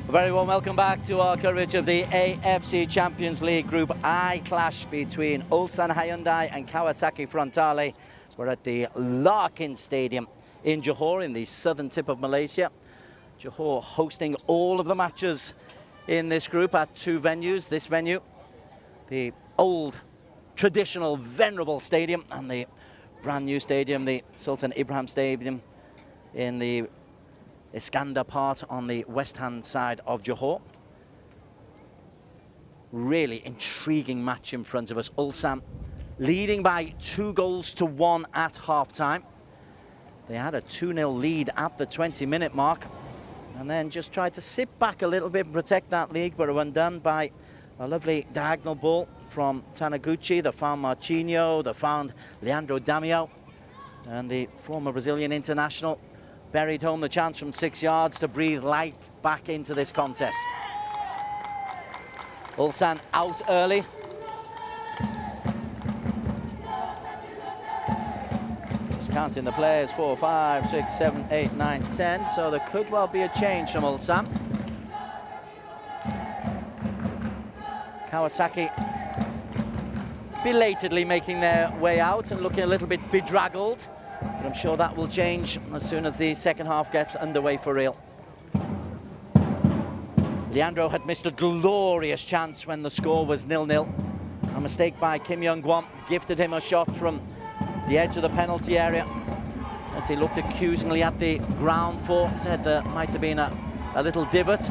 A very warm welcome back to our coverage of the AFC Champions League Group I clash between Ulsan Hyundai and Kawasaki Frontale. We're at the Larkin Stadium in Johor in the southern tip of Malaysia. Johor hosting all of the matches in this group at two venues. This venue, the old, traditional, venerable stadium, and the brand new stadium, the Sultan Ibrahim Stadium in the Iskandar part on the west-hand side of Johor. Really intriguing match in front of us. Ulsan leading by 2-1 at half-time. They had a 2-0 lead at the 20-minute mark and then just tried to sit back a little bit and protect that lead, but were undone by a lovely diagonal ball from Taniguchi. They found Marquinhos, they found Leandro Damião, and the former Brazilian international buried home the chance from 6 yards to breathe life back into this contest. Ulsan out early. Just counting the players, 4, 5, 6, 7, 8, 9, 10. So there could well be a change from Ulsan. Kawasaki belatedly making their way out and looking a little bit bedraggled. But I'm sure that will change as soon as the second half gets underway for real. Leandro had missed a glorious chance when the score was 0-0. A mistake by Kim Young-won gifted him a shot from the edge of the penalty area that he looked accusingly at the ground for, said there might have been a little divot.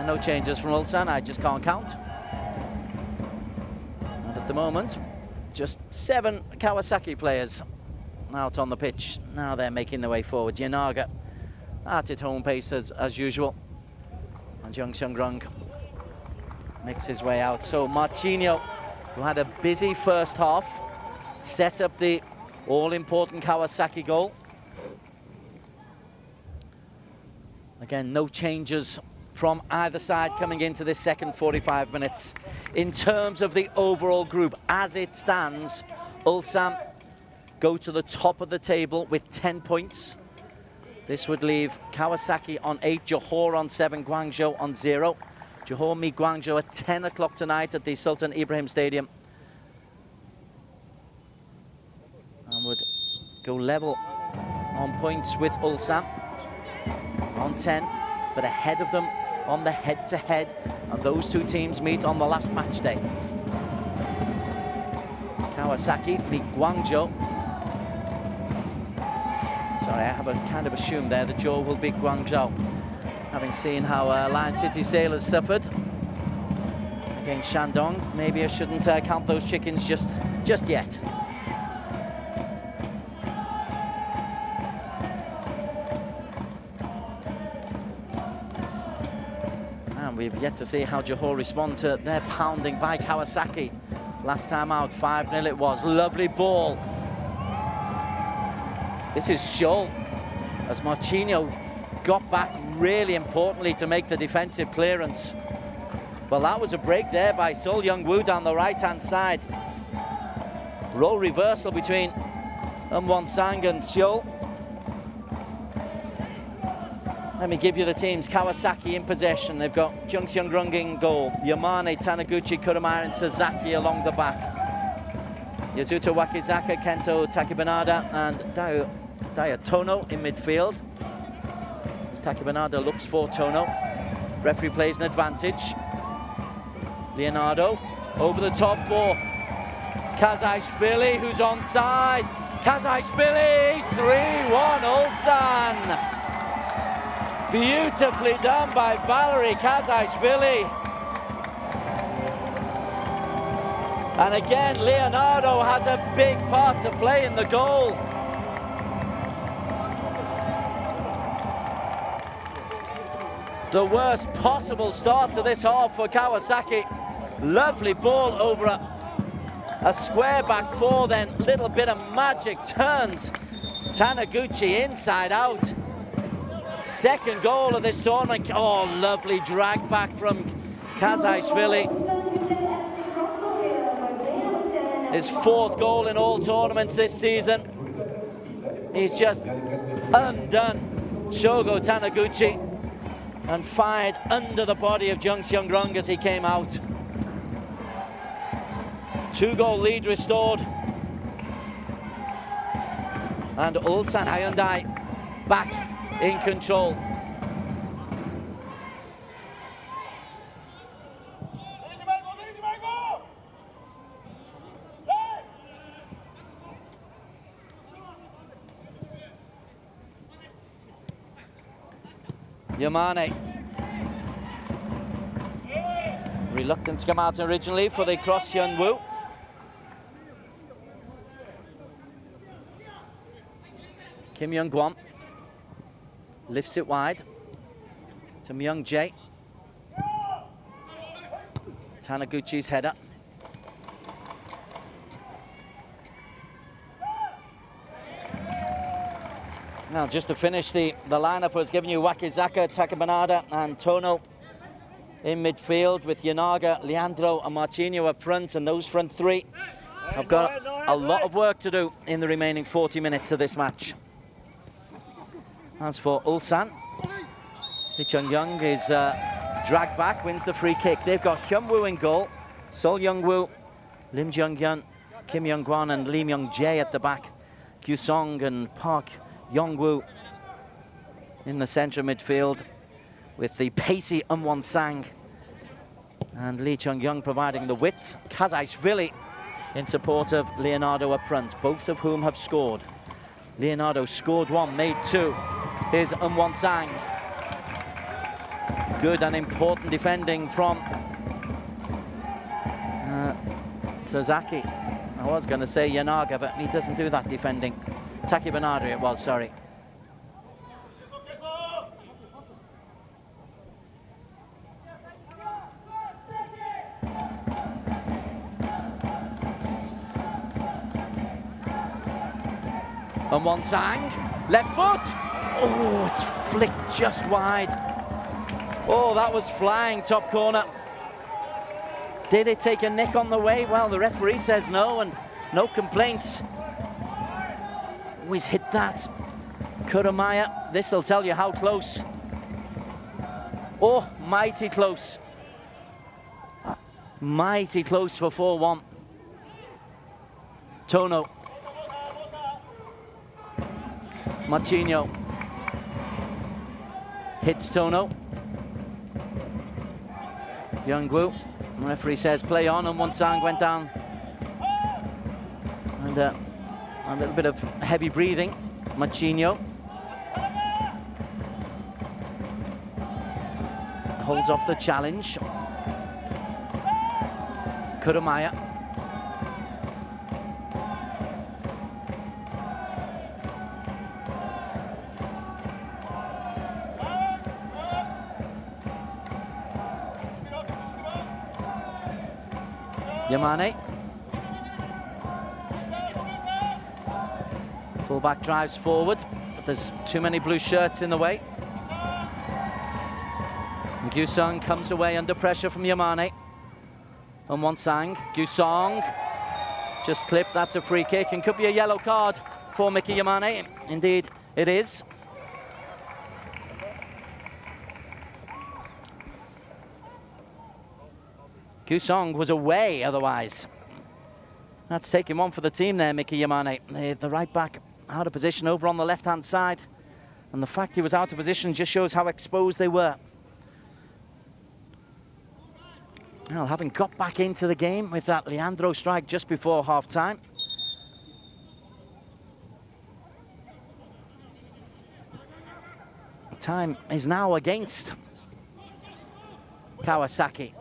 No changes from Ulsan, I just can't count. And at the moment, just 7 Kawasaki players out on the pitch. Now they're making their way forward. Yanaga at its home pace as usual. And Jung Seung-rung makes his way out. So Marquinhos, who had a busy first half, set up the all-important Kawasaki goal. Again, no changes from either side coming into this second 45 minutes. In terms of the overall group, as it stands, Ulsan go to the top of the table with 10 points. This would leave Kawasaki on 8, Johor on 7, Guangzhou on 0. Johor meet Guangzhou at 10 o'clock tonight at the Sultan Ibrahim Stadium. And would go level on points with Ulsan on 10, but ahead of them on the head-to-head, and those two teams meet on the last match day. Kawasaki meet Guangzhou. Sorry, I have kind of assumed there that Johor will beat Guangzhou, having seen how Lion City Sailors suffered against Shandong. Maybe I shouldn't count those chickens just yet. We've yet to see how Johor respond to their pounding by Kawasaki. Last time out, 5-0 it was. Lovely ball. This is Scholl, as Marquinhos got back really importantly to make the defensive clearance. Well, that was a break there by Sol Young-woo down the right-hand side. Role reversal between Won-sang and Scholl. Let me give you the teams. Kawasaki in possession. They've got Jung Seung-rung in goal. Yamane, Taniguchi, Kurumaya and Sasaki along the back. Yasuto Wakizaka, Kento Takibanada and Daya Tono in midfield. As Takibanada looks for Tono. Referee plays an advantage. Leonardo over the top for Kazajshvili, who's onside. Kazajshvili, 3-1 Ulsan. Beautifully done by Valery Kazajshvili. And again, Leonardo has a big part to play in the goal. The worst possible start to this half for Kawasaki. Lovely ball over a square back four, then little bit of magic turns Taniguchi inside out. Second goal of this tournament. Oh, lovely drag back from Kazajshvili. His 4th goal in all tournaments this season. He's just undone Shogo Taniguchi, and fired under the body of Jung Seung-rung as he came out. 2-goal lead restored. And Ulsan Hyundai back in control. Yamane. Reluctant to come out originally for the cross, Hyun-woo. Kim Young-gwon lifts it wide to Myung-jae. Taniguchi's header. Now, just to finish the lineup, I was giving you Wakizaka, Takabanada and Tono in midfield, with Yanaga, Leandro and Marcinho up front, and those front three have got a lot of work to do in the remaining 40 minutes of this match. As for Ulsan, Lee Chung-young is dragged back, wins the free kick. They've got Hyun-woo in goal, Sol Young-woo, Lim Jung-hyun, Kim Young-gwon and Lee Myung-jae at the back. Gyu-song and Park Young-woo in the centre midfield, with the pacey Won-sang and Lee Chung-young providing the width. Kazaishvili in support of Leonardo up front, both of whom have scored. Leonardo scored one, made two. Here's Won-sang. Good and important defending from Sasaki. I was going to say Yanaga, but he doesn't do that defending. Taki Banadri it was, sorry. Won-sang, left foot. Oh, it's flicked just wide. Oh, that was flying top corner. Did it take a nick on the way? Well, the referee says no, and no complaints. Always hit that. Kurumaya, this will tell you how close. Oh, mighty close. Mighty close for 4-1. Tono. Marcinho. Hits Tono. Young-woo. The referee says play on, and Won-sang went down. And a little bit of heavy breathing. Marcinho holds off the challenge. Kurumaya. Yamane. Fullback drives forward, but there's too many blue shirts in the way. Gyu-song comes away under pressure from Yamane. And Won-sang, Gyu-song just clipped. That's a free kick and could be a yellow card for Miki Yamane. Indeed, it is. Gyu-song was away otherwise. That's taking one for the team there, Miki Yamane. The right back out of position over on the left-hand side. And the fact he was out of position just shows how exposed they were. Well, having got back into the game with that Leandro strike just before half-time. Time is now against Kawasaki.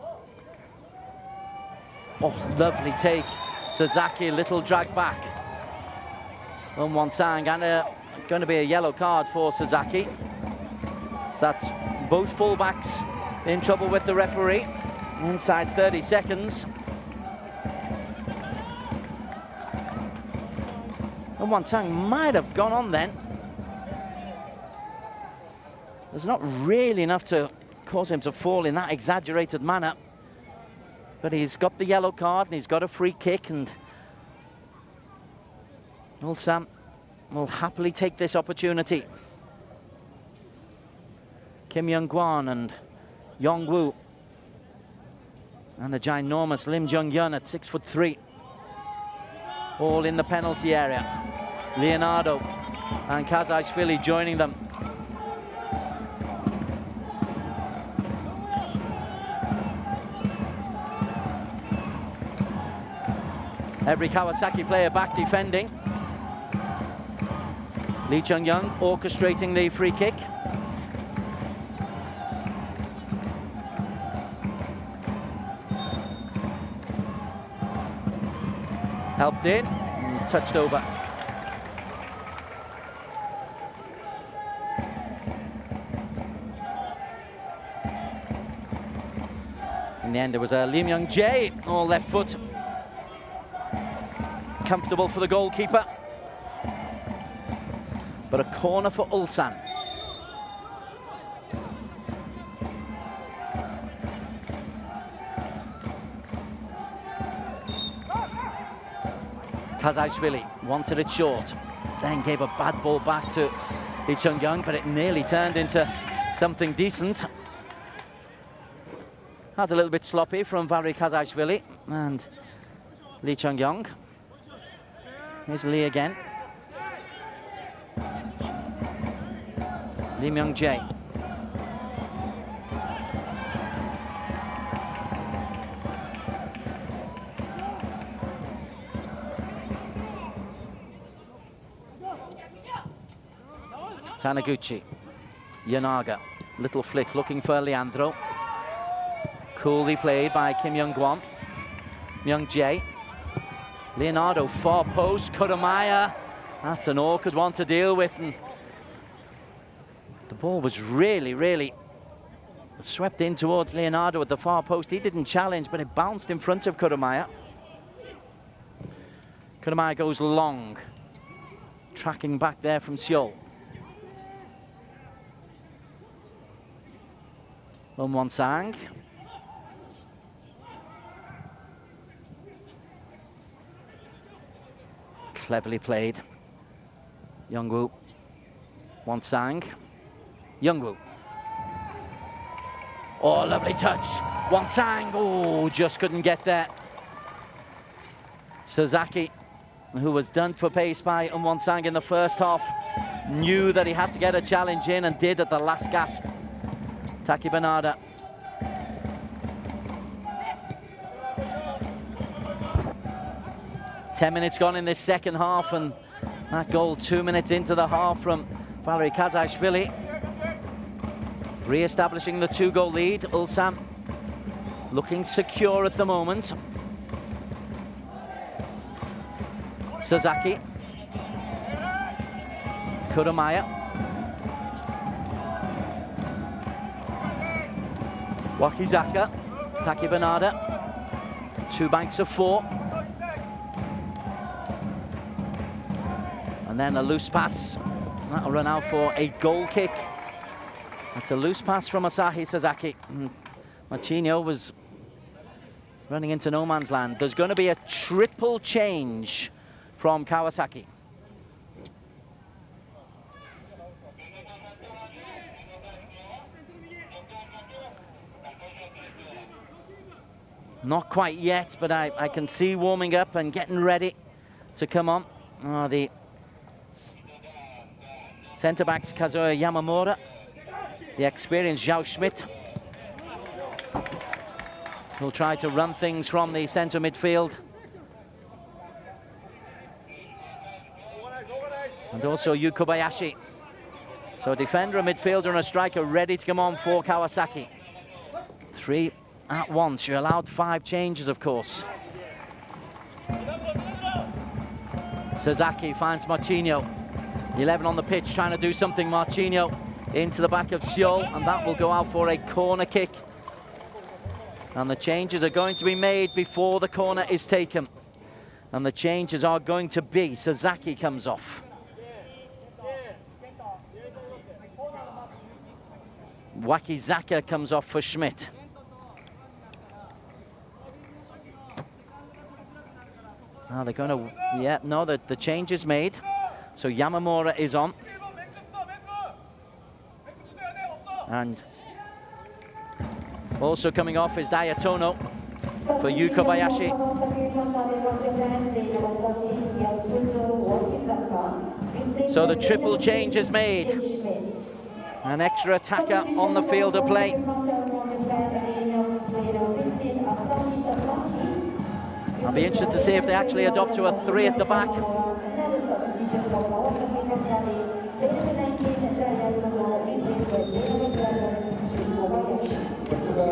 Oh, lovely take. Sasaki, little drag back. On Won-sang, and going to be a yellow card for Sasaki. So that's both fullbacks in trouble with the referee. Inside 30 seconds. And Won-sang might have gone on then. There's not really enough to cause him to fall in that exaggerated manner. But he's got the yellow card and he's got a free kick, and Ulsan will happily take this opportunity. Kim Young-gwon and Yong-woo. And the ginormous Lim Jung-yeon at 6'3". All in the penalty area. Leonardo and Kazajishvili joining them. Every Kawasaki player back defending. Lee Chung-young orchestrating the free kick. Helped in and touched over. In the end, it was a Lim Young-jae, all left foot. Comfortable for the goalkeeper. But a corner for Ulsan. Kazajishvili wanted it short, then gave a bad ball back to Lee Chung-young, but it nearly turned into something decent. That's a little bit sloppy from Valery Kazajishvili and Lee Chung-young. Here's Lee again. Lim Young-jae. Taniguchi. Yanaga. Little flick looking for Leandro. Coolly played by Kim Young-gwon. Young-jae. Leonardo, far post. Kurumaya. That's an awkward one to deal with. And the ball was really swept in towards Leonardo at the far post. He didn't challenge, but it bounced in front of Kurumaya. Kurumaya goes long. Tracking back there from Seoul. Won-sang. Cleverly played. Young-woo. Won-sang. Young-woo. Oh, lovely touch. Won-sang. Oh, just couldn't get there. Sasaki, who was done for pace by Won-sang in the first half, knew that he had to get a challenge in and did at the last gasp. Taki Banada. Ten minutes gone in this second half, and that goal 2 minutes into the half from Valery Kazajishvili. Re-establishing the 2-goal lead. Ulsan looking secure at the moment. Sasaki. Kurumaya. Wakizaka, Taki Banada, 2 banks of 4. And then a loose pass. That'll run out for a goal kick. That's a loose pass from Asahi Sasaki. Marchinho was running into no man's land. There's going to be a triple change from Kawasaki. Not quite yet, but I can see warming up and getting ready to come on. The centre-backs Kazuya Yamamura, the experienced Zhao Schmidt, who'll try to run things from the centre midfield. And also Yu Kobayashi. So a defender, a midfielder and a striker ready to come on for Kawasaki. 3 at once. You're allowed 5 changes, of course. Sasaki finds Marchinho. 11 on the pitch, trying to do something. Marchinho into the back of Seoul, and that will go out for a corner kick. And the changes are going to be made before the corner is taken. And the changes are going to be Sasaki comes off. Wakizaka comes off for Schmidt. Oh, they're going to, yeah, no, the change is made. So Yamamura is on. And also coming off is Dato for Yu Kobayashi. So the triple change is made. An extra attacker on the field of play. I'll be interested to see if they actually adopt to a 3 at the back.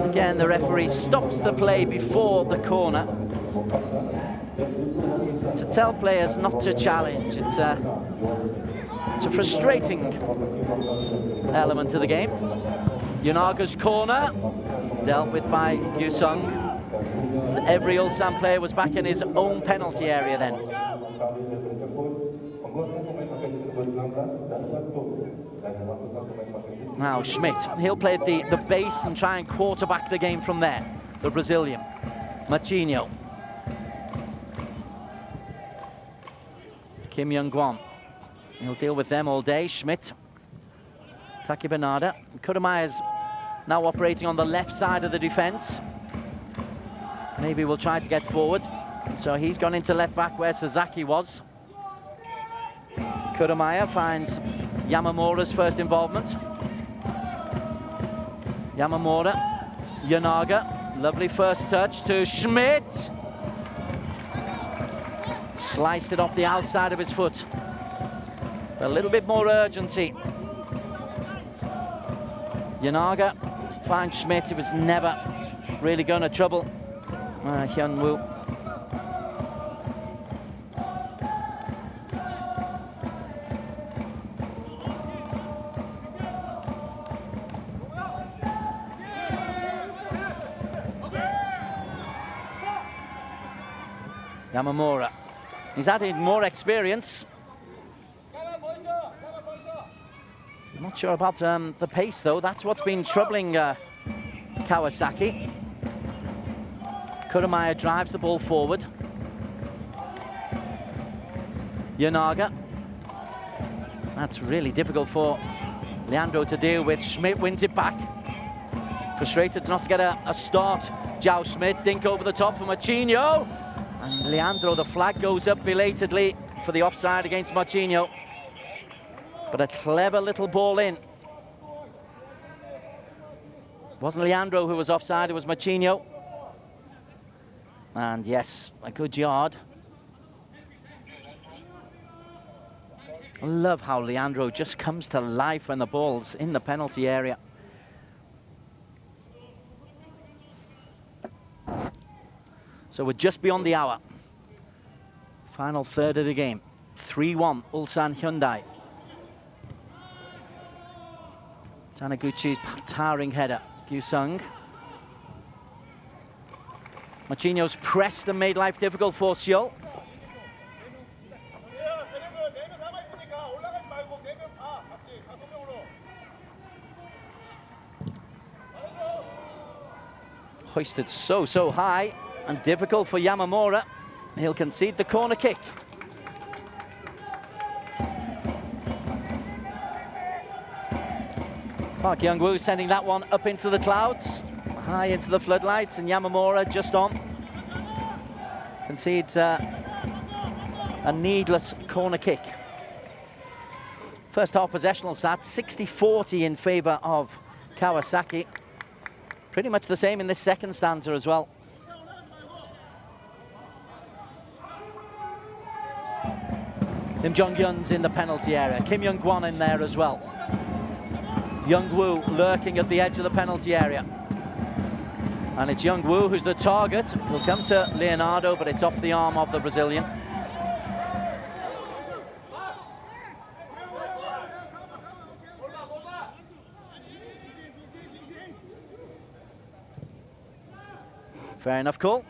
Again, the referee stops the play before the corner to tell players not to challenge. It's a frustrating element to the game. Yunaga's corner, dealt with by Yusung. Every Ulsan player was back in his own penalty area then. Now Schmidt, he'll play the base and try and quarterback the game from there, the Brazilian. Machinho. Kim Young-gwon, he'll deal with them all day. Schmidt, Taki Bernada. Kuramaya's now operating on the left side of the defence. Maybe we'll try to get forward. So he's gone into left back where Sasaki was. Kuramaya finds Yamamura's first involvement. Yamamura, Yanaga, lovely first touch to Schmidt. Sliced it off the outside of his foot. A little bit more urgency. Yanaga finds Schmidt. It was never really going to trouble Hyun-woo. Yamamura. He's added more experience. I'm not sure about the pace, though. That's what's been troubling Kawasaki. Kuramaya drives the ball forward. Yanaga. That's really difficult for Leandro to deal with. Schmidt wins it back. Frustrated not to get a start. Zhao Schmidt, dink over the top for Machinho. And Leandro, the flag goes up belatedly for the offside against Machinho. But a clever little ball in. It wasn't Leandro who was offside, it was Machinho. And yes, a good yard. I love how Leandro just comes to life when the ball's in the penalty area. So we're just beyond the hour. Final third of the game. 3-1, Ulsan Hyundai. Taniguchi's towering header. Gyusung. Machinho's pressed and made life difficult for Seoul. Hoisted so high and difficult for Yamamura. He'll concede the corner kick. Park Young-woo sending that one up into the clouds, high into the floodlights, and Yamamura just on. Concedes a needless corner kick. First half possessional stats, 60-40 in favour of Kawasaki. Pretty much the same in this second stanza as well. Kim Jong-un's in the penalty area. Kim Young-gwon in there as well. Young-woo lurking at the edge of the penalty area. And it's Young-woo who's the target. Will come to Leonardo, but it's off the arm of the Brazilian. Fair enough call.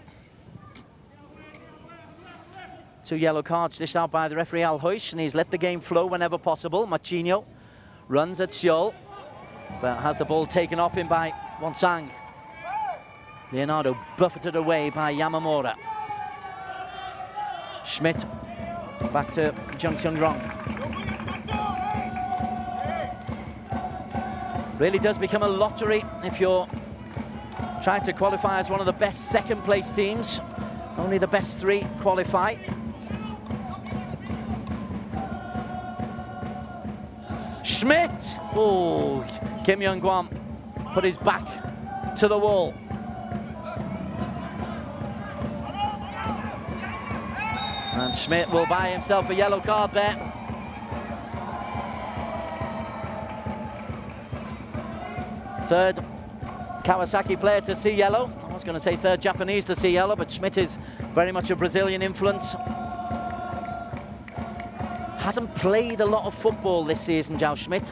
2 yellow cards dished out by the referee Al Hoish, and he's let the game flow whenever possible. Machinho runs at Seoul, but has the ball taken off him by Wonsang. Leonardo buffeted away by Yamamura. Schmidt back to Jung Seung-rong. Really does become a lottery if you're trying to qualify as one of the best second-place teams. Only the best 3 qualify. Schmidt! Oh, Kim Young-gwon put his back to the wall. And Schmidt will buy himself a yellow card there. Third Kawasaki player to see yellow. I was going to say third Japanese to see yellow, but Schmidt is very much a Brazilian influence. Hasn't played a lot of football this season, João Schmidt.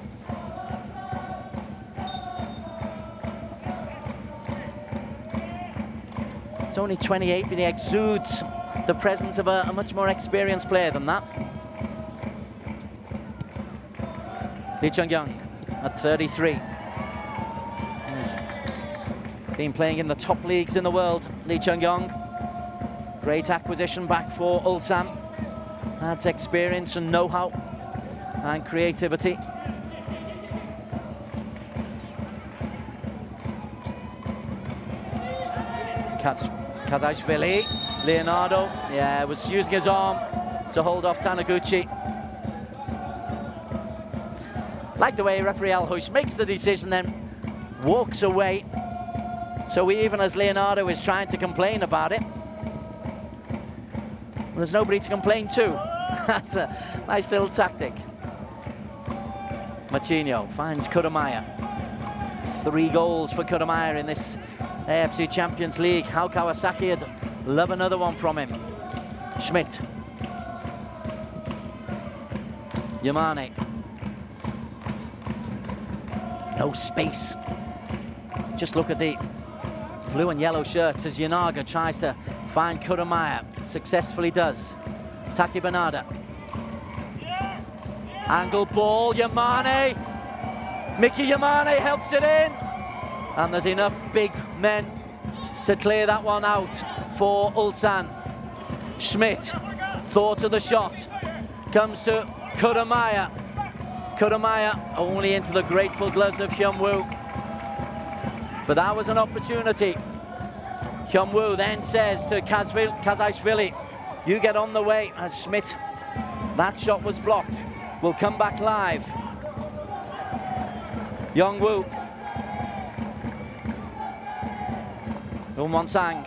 He's only 28, but he exudes the presence of a much more experienced player than that. Lee Chung-young at 33. He's been playing in the top leagues in the world, Lee Chung-young. Great acquisition back for Ulsan. Adds experience and know-how and creativity. Kazashvili, Leonardo, yeah, was using his arm to hold off Taniguchi. Like the way referee Al Hush makes the decision, then walks away. So even as Leonardo is trying to complain about it, there's nobody to complain to. That's a nice little tactic. Machinho finds Kurumaya. 3 goals for Kurumaya in this AFC Champions League. How Kawasaki would love another one from him. Schmidt. Yamane. No space. Just look at the blue and yellow shirts as Yanaga tries to find Kurumaya. Successfully does. Taki Bernada. Angle ball, Yamane. Mickey Yamane helps it in. And there's enough big men to clear that one out for Ulsan. Schmidt, thought of the shot. Comes to Kurumaya. Kurumaya only into the grateful gloves of Hyun-woo. But that was an opportunity. Hyun-woo then says to Kazashvili, you get on the way. As Schmidt, that shot was blocked. We'll come back live. Young-woo. Sang.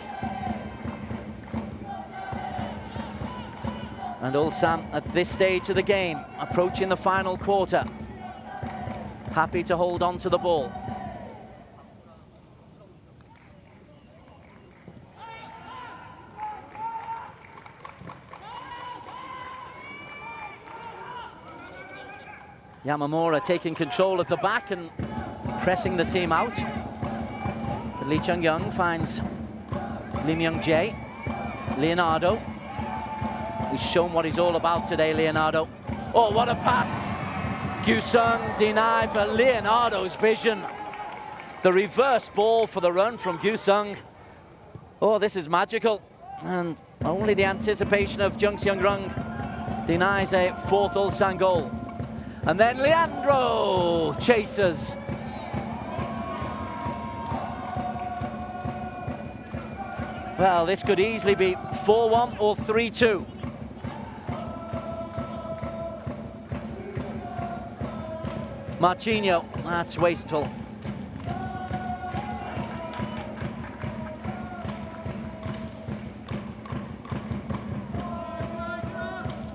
And Ulsan at this stage of the game, approaching the final quarter. Happy to hold on to the ball. Yamamura taking control of the back and pressing the team out. But Lee Chung-young finds Lim Young-jae. Leonardo. He's shown what he's all about today, Leonardo. Oh, what a pass! Gyu-sung denied, but Leonardo's vision. The reverse ball for the run from Gyu-sung. Oh, this is magical. And only the anticipation of Jung Seung-rung denies a 4th Ulsan goal. And then Leandro chases. Well, this could easily be 4-1 or 3-2. Machinho, that's wasteful.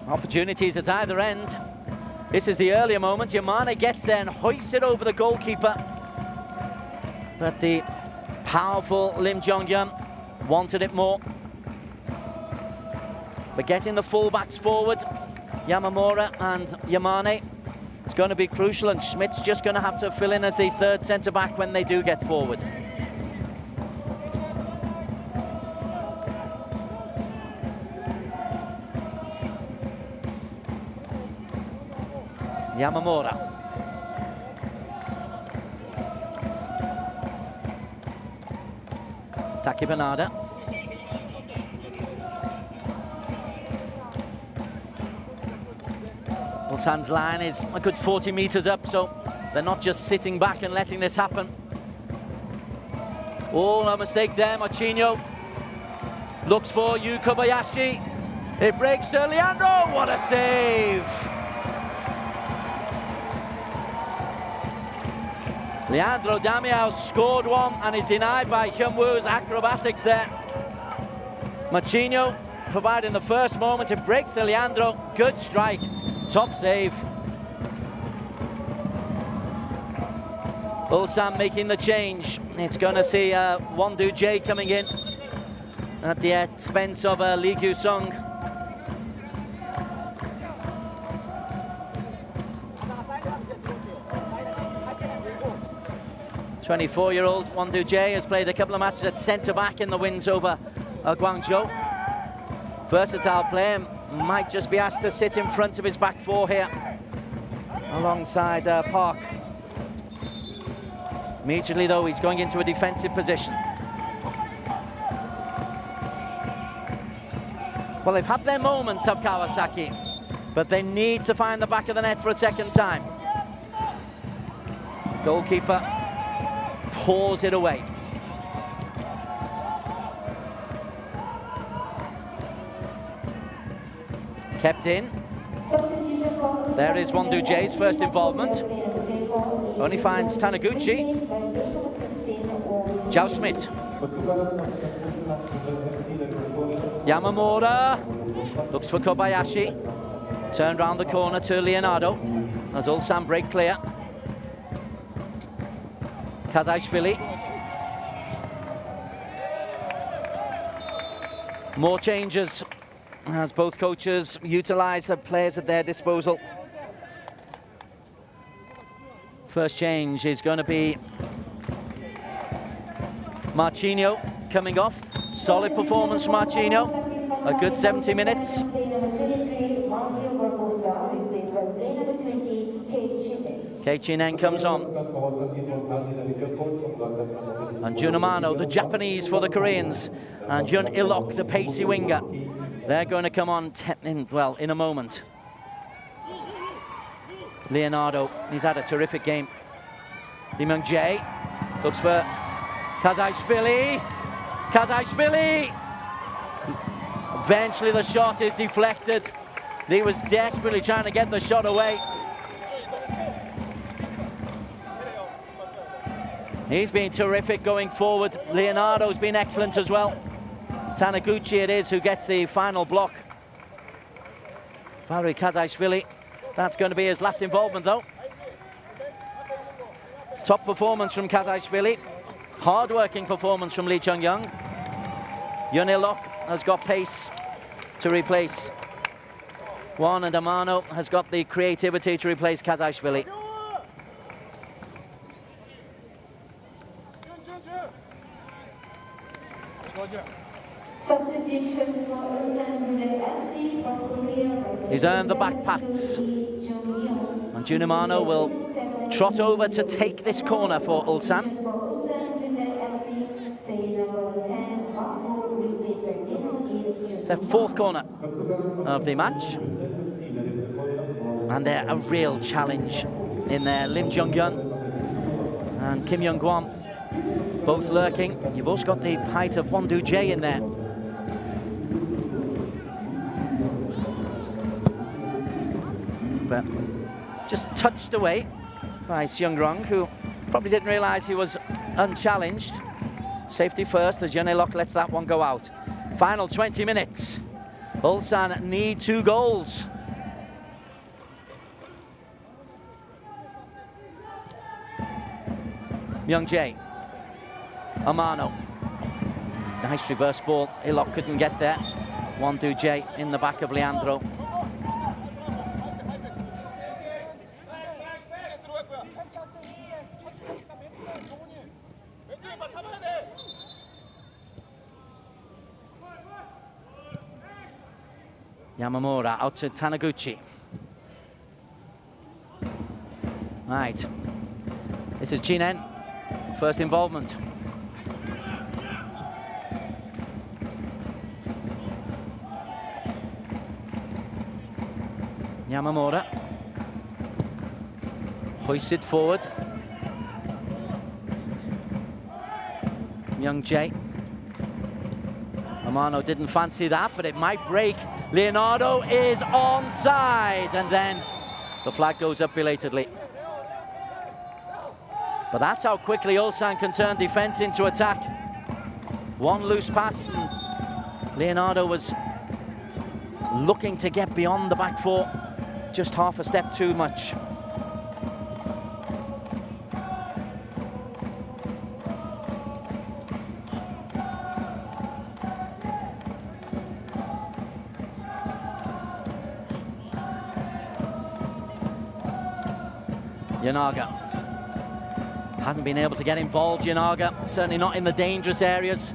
Opportunities at either end. This is the earlier moment. Yamane gets there and hoists it over the goalkeeper. But the powerful Lim Jong-yeon wanted it more. But getting the fullbacks forward, Yamamura and Yamane, it's going to be crucial, and Schmidt's just going to have to fill in as the 3rd centre-back when they do get forward. Yamamura. Taki Bernada. Ulsan's line is a good 40 metres up, so They're not just sitting back and letting this happen. Oh, no mistake there. Marchinho looks for Yu Kobayashi. It breaks to Leandro. What a save! Leandro Damião scored one and is denied by Hyunwoo's acrobatics there. Marchinho providing the first moment. It breaks to Leandro. Good strike. Top save. Ulsan making the change. It's going to see Wondu Jae coming in at the expense of Lee Gyu-sung. 24-year-old Wondu Jae has played a couple of matches at centre-back in the wins over Guangzhou. Versatile player, might just be asked to sit in front of his back four here, alongside Park. Immediately, though, he's going into a defensive position. Well, they've had their moments of Kawasaki, but they need to find the back of the net for a second time. Goalkeeper paws it away. Kept in. There is Wondu Jae's first involvement. Only finds Taniguchi. Zhao Schmidt. Yamamura looks for Kobayashi. Turned round the corner to Leonardo as Ulsan break clear. Kazajshvili. More changes as both coaches utilize the players at their disposal. First change is going to be Marchinho coming off. Solid performance from Marchinho. A good 70 minutes. K-Chinen comes on. And Junamano, the Japanese for the Koreans. And Jun Ilok, the pacey winger. They're going to come on in a moment. Leonardo, he's had a terrific game. Lee Myung-jae looks for Kazajshvili. Kazajshvili! Eventually the shot is deflected. He was desperately trying to get the shot away. He's been terrific going forward. Leonardo's been excellent as well. Taniguchi it is who gets the final block. Valery Kazajshvili, that's going to be his last involvement though. Top performance from Kazajshvili. Hard-working performance from Lee Chung-young. Yun Il-lok has got pace to replace Won, and Amano has got the creativity to replace Kazajshvili. Substitution for Ulsan Hyundai AFC from Korea. He's earned the back pats. And Junamano will trot over to take this corner for Ulsan. It's their fourth corner of the match. And they're a real challenge in there. Lim Jung-yun and Kim Young-gwon both lurking. You've also got the height of Wondu Jae in there. But just touched away by Seung-rung, who probably didn't realize he was unchallenged. Safety first as Yun Il-lok lets that one go out. Final 20 minutes. Ulsan need 2 goals. Myung-jae. Amano. Nice reverse ball. Il-lok couldn't get there. Wondu Jae in the back of Leandro. Yamamura out to Taniguchi. Right. This is Chinen. First involvement. Yamamura. Hoisted forward. Young Jay. Amano didn't fancy that, but it might break. Leonardo is onside, and then the flag goes up belatedly. But that's how quickly Ulsan can turn defense into attack. One loose pass, and Leonardo was looking to get beyond the back four, just half a step too much. Yanaga hasn't been able to get involved. Yanaga certainly not in the dangerous areas.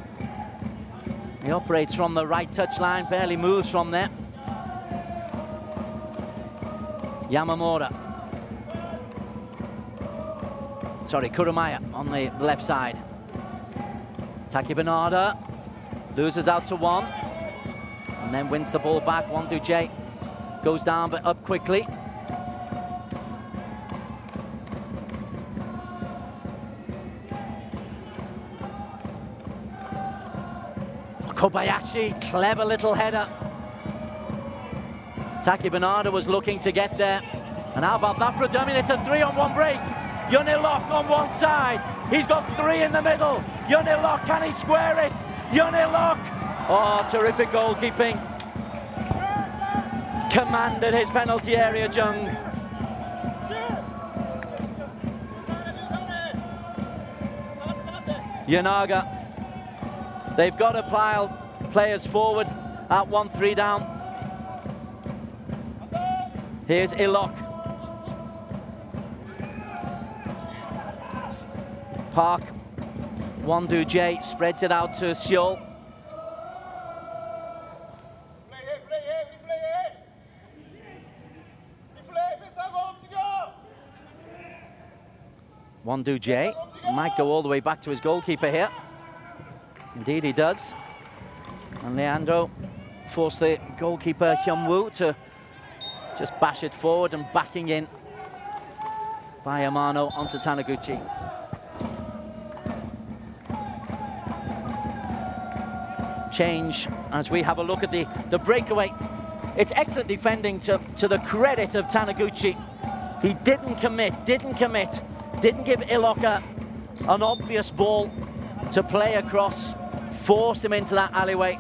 He operates from the right touchline, barely moves from there. Yamamura. Sorry, Kurumaya on the left side. Taki Bernarda loses out to one, and then wins the ball back. Wonduje goes down but up quickly. Kobayashi, clever little header. Taki Bernarda was looking to get there. And how about that for a dummy? It's a 3-on-1 break. Yunilok on one side. He's got three in the middle. Yunilok, can he square it? Yunilok! Oh, terrific goalkeeping. Commanded his penalty area, Jung. Yanaga. They've got to pile players forward at 1-3 down. Here's Ilok. Park. Wonduje spreads it out to Seoul. Wonduje might go all the way back to his goalkeeper here. Indeed he does. And Leandro forced the goalkeeper Hyun-woo to just bash it forward, and backing in by Amano onto Taniguchi. Change as we have a look at the breakaway. It's excellent defending to the credit of Taniguchi. He didn't commit, didn't give Iloka an obvious ball to play across, forced him into that alleyway.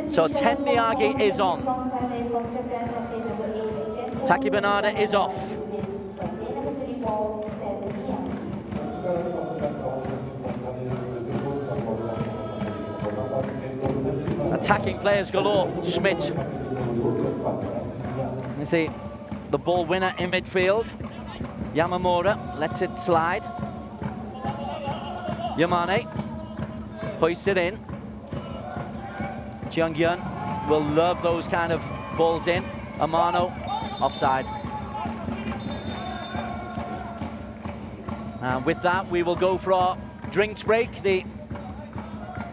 So Tembiagi is on. Taki Bernarda is off. Attacking players galore. Schmidt is the ball winner in midfield. Yamamura lets it slide. Yamane hoists it in. Jeong Yun will love those kind of balls in. Amano offside. And with that, we will go for our drinks break. The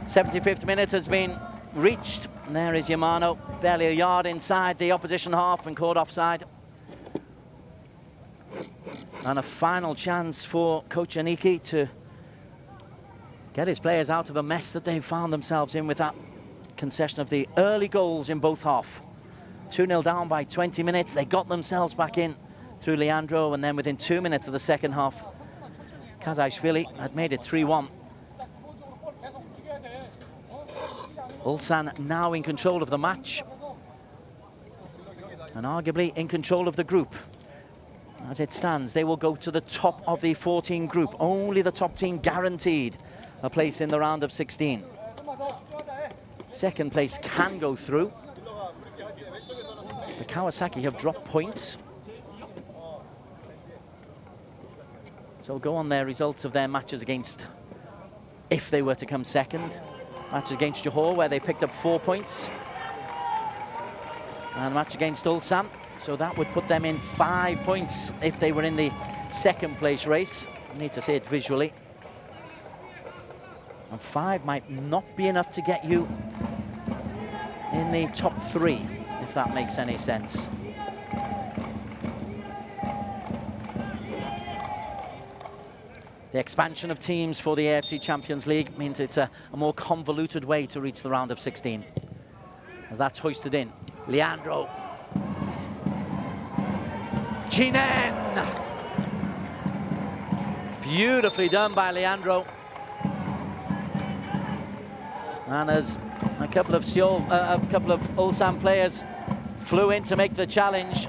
75th minute has been reached. And there is Yamano, barely a yard inside the opposition half and caught offside. And a final chance for Coach Aniki to get his players out of a mess that they've found themselves in with that concession of the early goals in both half. 2-0 down by 20 minutes. They got themselves back in through Leandro, and then within 2 minutes of the second half, Kazajshvili had made it 3-1. Ulsan now in control of the match, and arguably in control of the group. As it stands, they will go to the top of the 14 group. Only the top team guaranteed a place in the round of 16. Second place can go through. The Kawasaki have dropped points, so go on their results of their matches against, if they were to come second. Match against Johor, where they picked up 4 points. And a match against Ulsan, so that would put them in 5 points if they were in the second place race. I need to see it visually. And 5 might not be enough to get you in the top 3, if that makes any sense. The expansion of teams for the AFC Champions League means it's a more convoluted way to reach the round of 16. As that's hoisted in, Leandro. Chinen! Beautifully done by Leandro. And as a couple of Ulsan players flew in to make the challenge.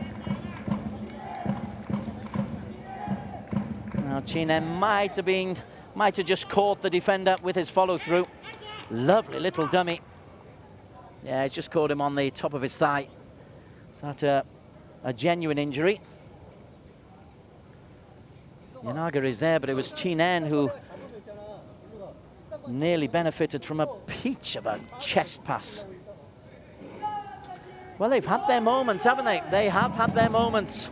Now Chinen might have just caught the defender with his follow-through. Lovely little dummy. Yeah, he's just caught him on the top of his thigh. Is that a genuine injury? Yanaga is there, but it was Chinen who nearly benefited from a peach of a chest pass. Well, they've had their moments, haven't they? They have had their moments.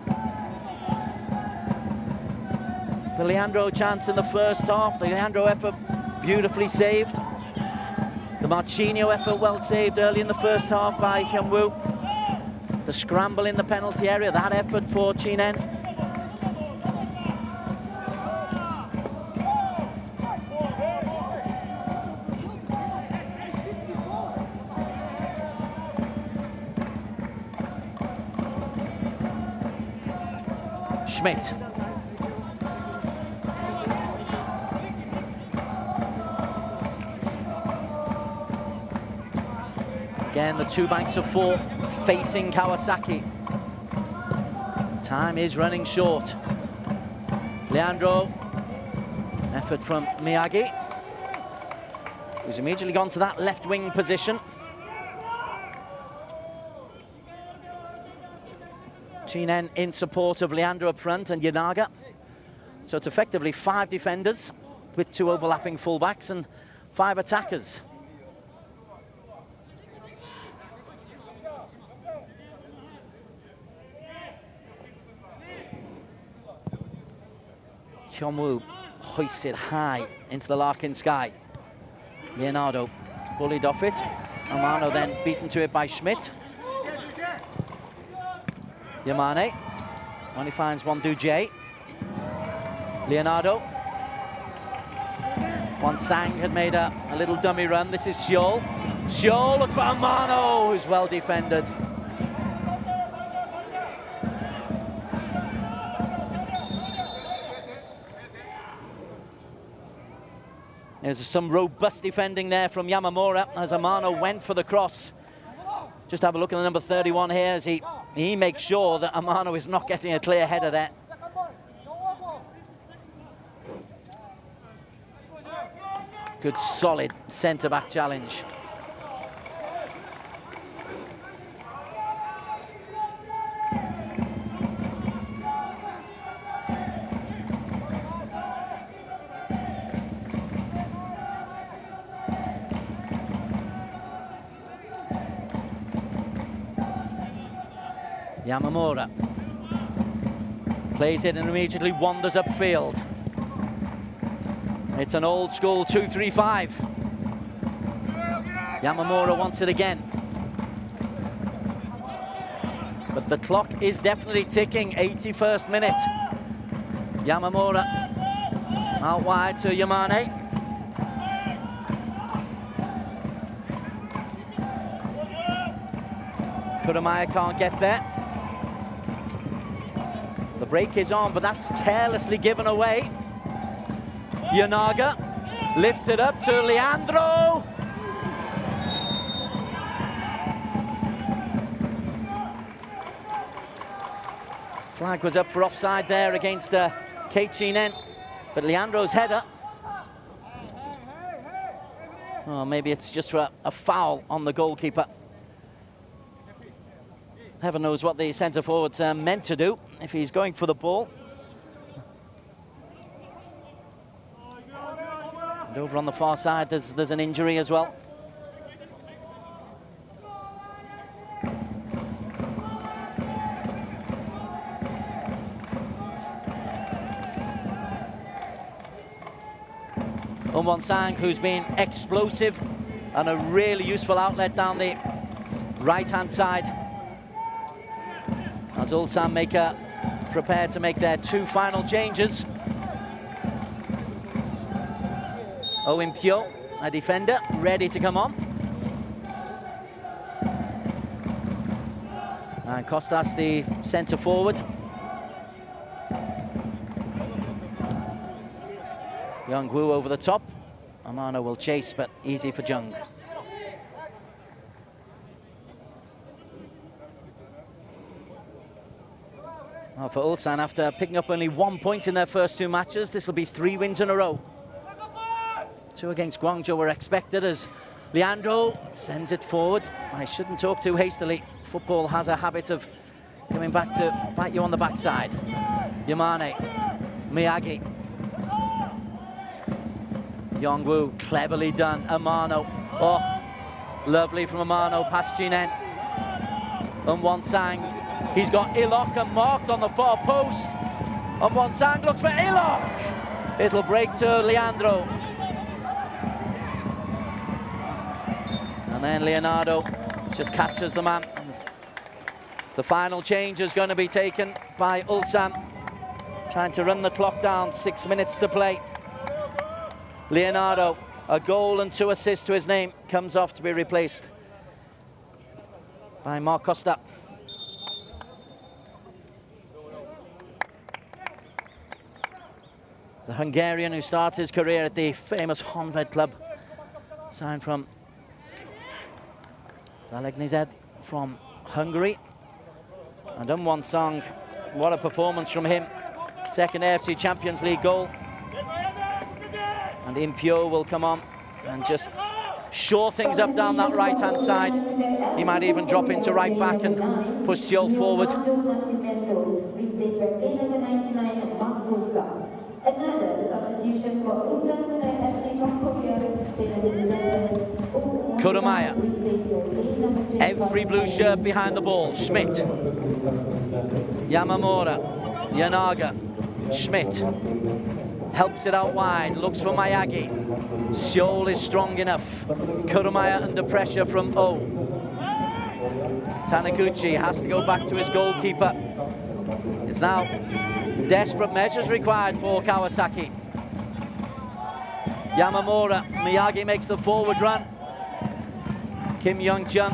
The Leandro chance in the first half, the Leandro effort beautifully saved. The Marchinho effort well saved early in the first half by Hyunwoo. The scramble in the penalty area, that effort for Chinen. Schmidt. Again, the two banks of four facing Kawasaki. Time is running short. Leandro, effort from Miyagi, who's immediately gone to that left wing position. Chinen in support of Leandro up front and Yanaga. So it's effectively 5 defenders with 2 overlapping fullbacks and 5 attackers. Hyunwoo hoists it high into the Larkin sky. Leonardo bullied off it. Amano then beaten to it by Schmidt. Yamane only finds Wonduje. Leonardo. Wansang had made a little dummy run. This is Seol. Seol looks for Amano, who's well defended. There's some robust defending there from Yamamura as Amano went for the cross. Just have a look at the number 31 here as he makes sure that Amano is not getting a clear header there. Good solid centre-back challenge. Yamamura plays it and immediately wanders upfield. It's an old school 2-3-5. Yamamura wants it again. But the clock is definitely ticking, 81st minute. Yamamura out wide to Yamane. Kuramaya can't get there. The break is on, but that's carelessly given away. Yanaga lifts it up to Leandro. Flag was up for offside there against Chinen, but Leandro's header. Oh, maybe it's just for a foul on the goalkeeper. Heaven knows what the centre forward's meant to do if he's going for the ball. And over on the far side, there's an injury as well. Wansang, who's been explosive and a really useful outlet down the right-hand side. As Ulsan prepare to make their 2 final changes. Owen Pyo, a defender, ready to come on. And Costas, the centre forward. Young Woo over the top. Amano will chase, but easy for Jung. Well, for Ulsan, after picking up only 1 point in their first 2 matches, this will be 3 wins in a row. 2 against Guangzhou were expected as Leandro sends it forward. I shouldn't talk too hastily. Football has a habit of coming back to bite you on the backside. Yamane, Miyagi. Yongwoo, cleverly done. Amano, oh, lovely from Amano, past Jinen. Sang, he's got Ilok and marked on the far post. Sang looks for Ilok. It'll break to Leandro. And then Leonardo just catches the man. The final change is going to be taken by Ulsan, trying to run the clock down, 6 minutes to play. Leonardo, a goal and 2 assists to his name, comes off to be replaced by Mark Costa. The Hungarian who started his career at the famous Honved club, signed from Zalegnized from Hungary. And Sang, what a performance from him. Second AFC Champions League goal. And Impyo will come on and just shore things up down that right-hand side. He might even drop into right back and push Seoul forward. Another substitution for Ulsan Hyundai FC from Korea. Kurumaya. Every blue shirt behind the ball. Schmidt. Yamamura. Yanaga. Schmidt. Helps it out wide. Looks for Miyagi. Seoul is strong enough. Kurumaya under pressure from O. Taniguchi has to go back to his goalkeeper. It's now desperate measures required for Kawasaki. Yamamura, Miyagi makes the forward run. Kim Young-jin,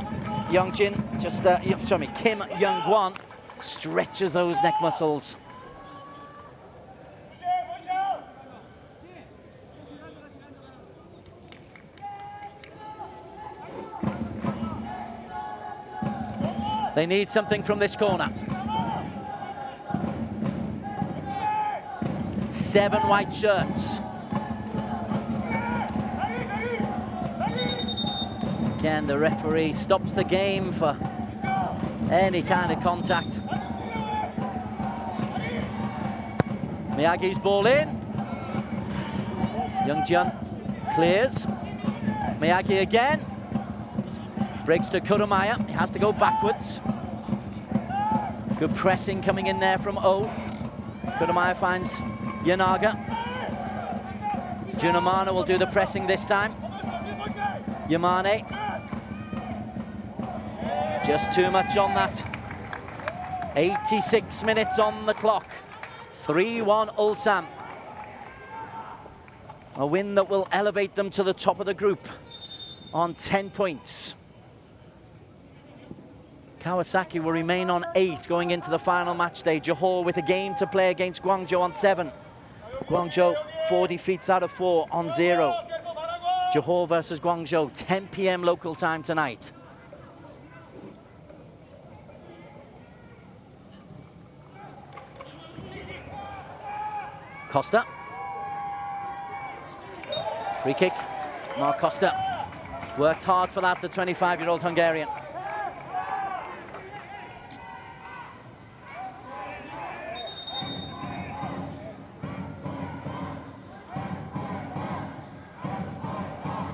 Kim Young-gwon stretches those neck muscles. They need something from this corner. 7 white shirts. Again, the referee stops the game for any kind of contact. Miyagi's ball in. Young-jun clears. Miyagi again. Breaks to Kurumaya. He has to go backwards. Good pressing coming in there from O. Kurumaya finds Yanaga. Junamana will do the pressing this time. Yamane. Just too much on that. 86 minutes on the clock. 3-1 Ulsan. A win that will elevate them to the top of the group on 10 points. Kawasaki will remain on 8 going into the final match day. Johor with a game to play against Guangzhou on 7. Guangzhou 4 defeats out of 4 on 0. Johor versus Guangzhou, 10 p.m. local time tonight. Costa. Free kick. Mark Costa worked hard for that, the 25-year-old Hungarian.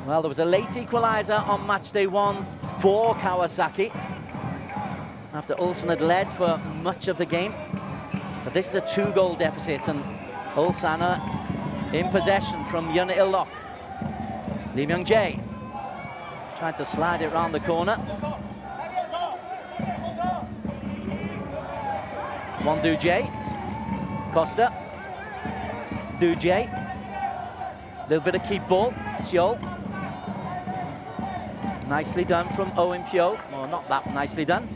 Well, there was a late equaliser on match day 1 for Kawasaki after Ulsan had led for much of the game. But this is a 2-goal deficit, and Ulsan are in possession from Yun Il-lok. Lee Myung-jae trying to slide it round the corner. Won-do-jae. Costa. Do-jae. Little bit of keep ball. Seol. Nicely done from Owen Pyo. Well, not that nicely done.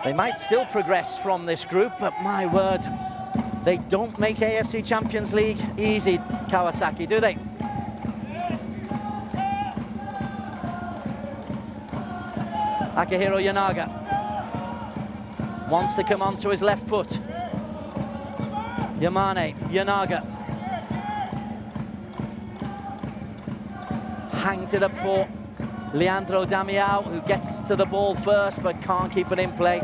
They might still progress from this group, but my word, they don't make AFC Champions League easy, Kawasaki, do they? Akihiro Yanaga wants to come onto his left foot. Yamane, Yanaga hangs it up for Leandro Damiao, who gets to the ball first but can't keep it in play.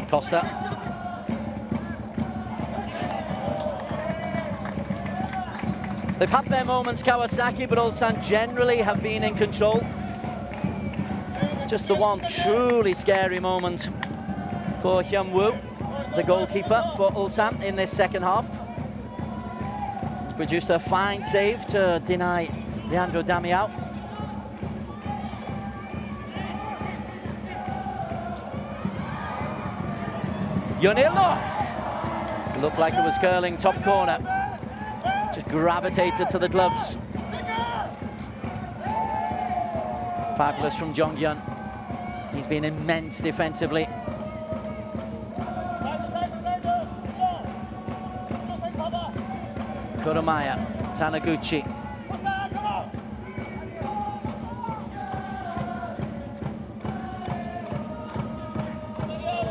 Costa. They've had their moments, Kawasaki, but Ulsan generally have been in control. Just the one truly scary moment for Hyun-woo, the goalkeeper for Ulsan in this second half. He's produced a fine save to deny Leandro Damiao. Yonilo! Looked like it was curling top corner. Just gravitated to the gloves. Fabulous from Jong-hyun. He's been immense defensively. Kurumaya, Taniguchi.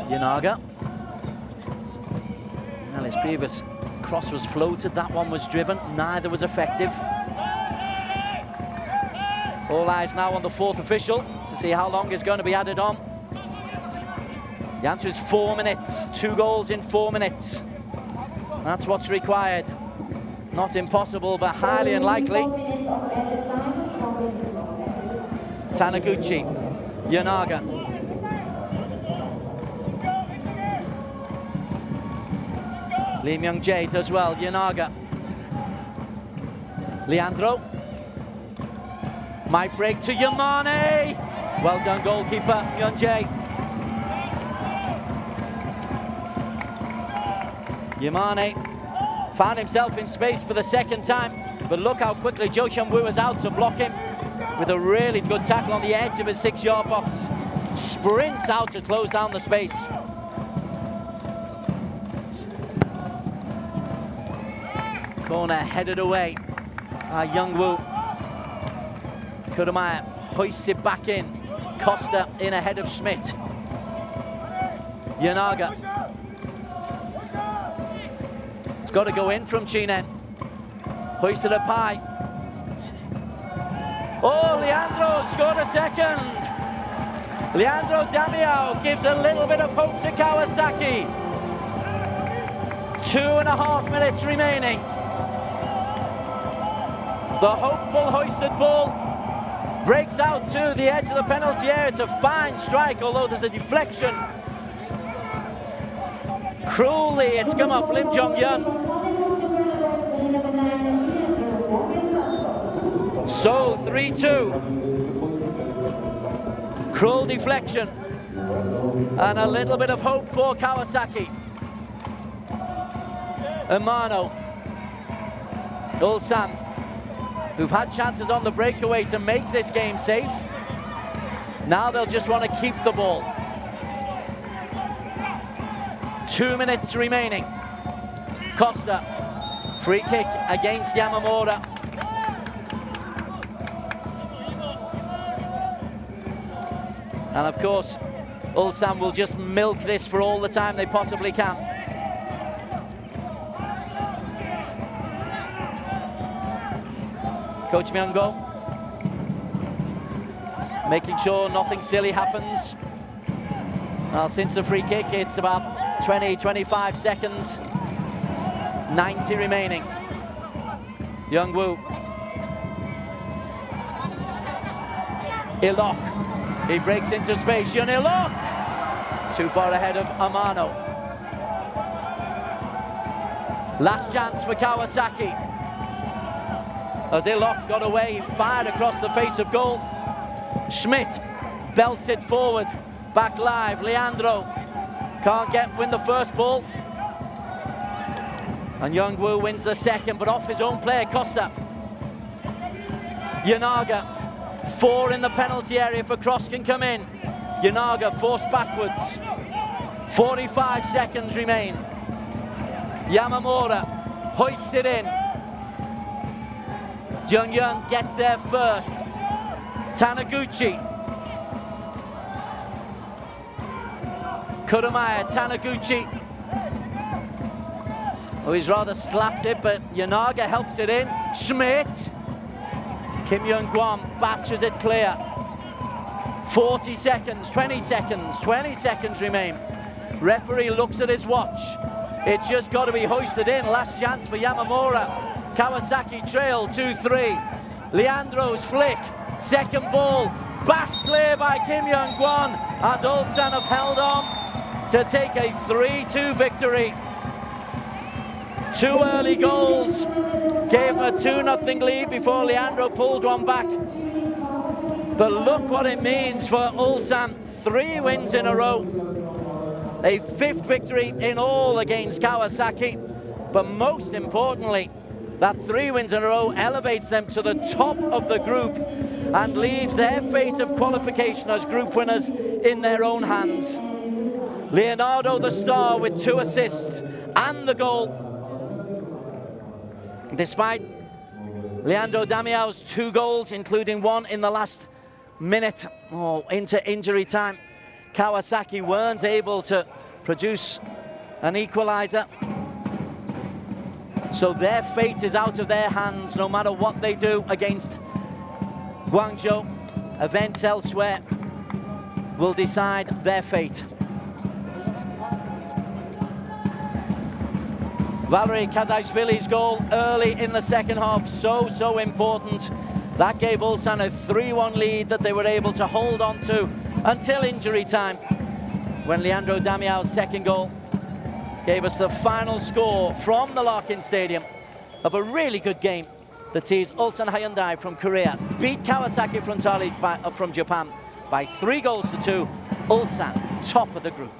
Yanaga. Well, his previous cross was floated, that one was driven, neither was effective. All eyes now on the fourth official to see how long is going to be added on. The answer is 4 minutes, 2 goals in 4 minutes. That's what's required. Not impossible, but highly unlikely. Taniguchi, Yanaga. Lee Myung-jae does well, Yanaga. Leandro. Might break to Yamane. Well done, goalkeeper, Myung-jae. Yamane found himself in space for the second time, but look how quickly Jo Hyun-woo is out to block him with a really good tackle on the edge of his 6-yard box. Sprints out to close down the space. Corner headed away by Young-woo. Kurumaya hoists it back in. Costa in ahead of Schmidt. Yanaga. It's got to go in from Chinen. Hoisted up high. Oh, Leandro scored a second. Leandro Damiao gives a little bit of hope to Kawasaki. 2.5 minutes remaining. The hopeful hoisted ball breaks out to the edge of the penalty area. It's a fine strike, although there's a deflection. Cruelly, it's come off Lim Jong-hyun. So, 3-2. Cruel deflection. And a little bit of hope for Kawasaki. Amano. Ulsan, who've had chances on the breakaway to make this game safe. Now they'll just want to keep the ball. 2 minutes remaining. Costa, free kick against Yamamura. And of course, Ulsan will just milk this for all the time they possibly can. Coach Myung-go making sure nothing silly happens. Well, since the free kick, it's about 20-25 seconds. 90 remaining. Young-woo. Ilok. He breaks into space. Yun Ilok. Too far ahead of Amano. Last chance for Kawasaki. As Ilok got away, fired across the face of goal. Schmidt belted forward. Back live. Leandro can't win the first ball. And Young-woo wins the second, but off his own player, Costa. Yanaga. 4 in the penalty area for cross can come in. Yanaga forced backwards. 45 seconds remain. Yamamura hoists it in. Jung-young gets there first. Taniguchi. Kurumaya, Taniguchi. Oh, he's rather slapped it, but Yanaga helps it in. Schmidt. Kim Young-gwon bashes it clear. 40 seconds, 20 seconds, 20 seconds remain. Referee looks at his watch. It's just got to be hoisted in. Last chance for Yamamura. Kawasaki trail 2-3. Leandro's flick. Second ball. Bashed clear by Kim Young-gwon. And Ulsan have held on to take a 3-2 victory. 2 early goals gave a 2-0 lead before Leandro pulled one back. But look what it means for Ulsan. 3 wins in a row. A 5th victory in all against Kawasaki. But most importantly, that 3 wins in a row elevates them to the top of the group and leaves their fate of qualification as group winners in their own hands. Leonardo the star with 2 assists and the goal. Despite Leandro Damião's 2 goals, including 1 in the last minute into injury time, Kawasaki weren't able to produce an equaliser. So their fate is out of their hands no matter what they do against Guangzhou. Events elsewhere will decide their fate. Valery Kazashvili's goal early in the second half, so important. That gave Ulsan a 3-1 lead that they were able to hold on to until injury time, when Leandro Damião's second goal gave us the final score from the Larkin Stadium of a really good game that sees Ulsan Hyundai from Korea beat Kawasaki Frontale from Japan by 3-2. Ulsan, top of the group.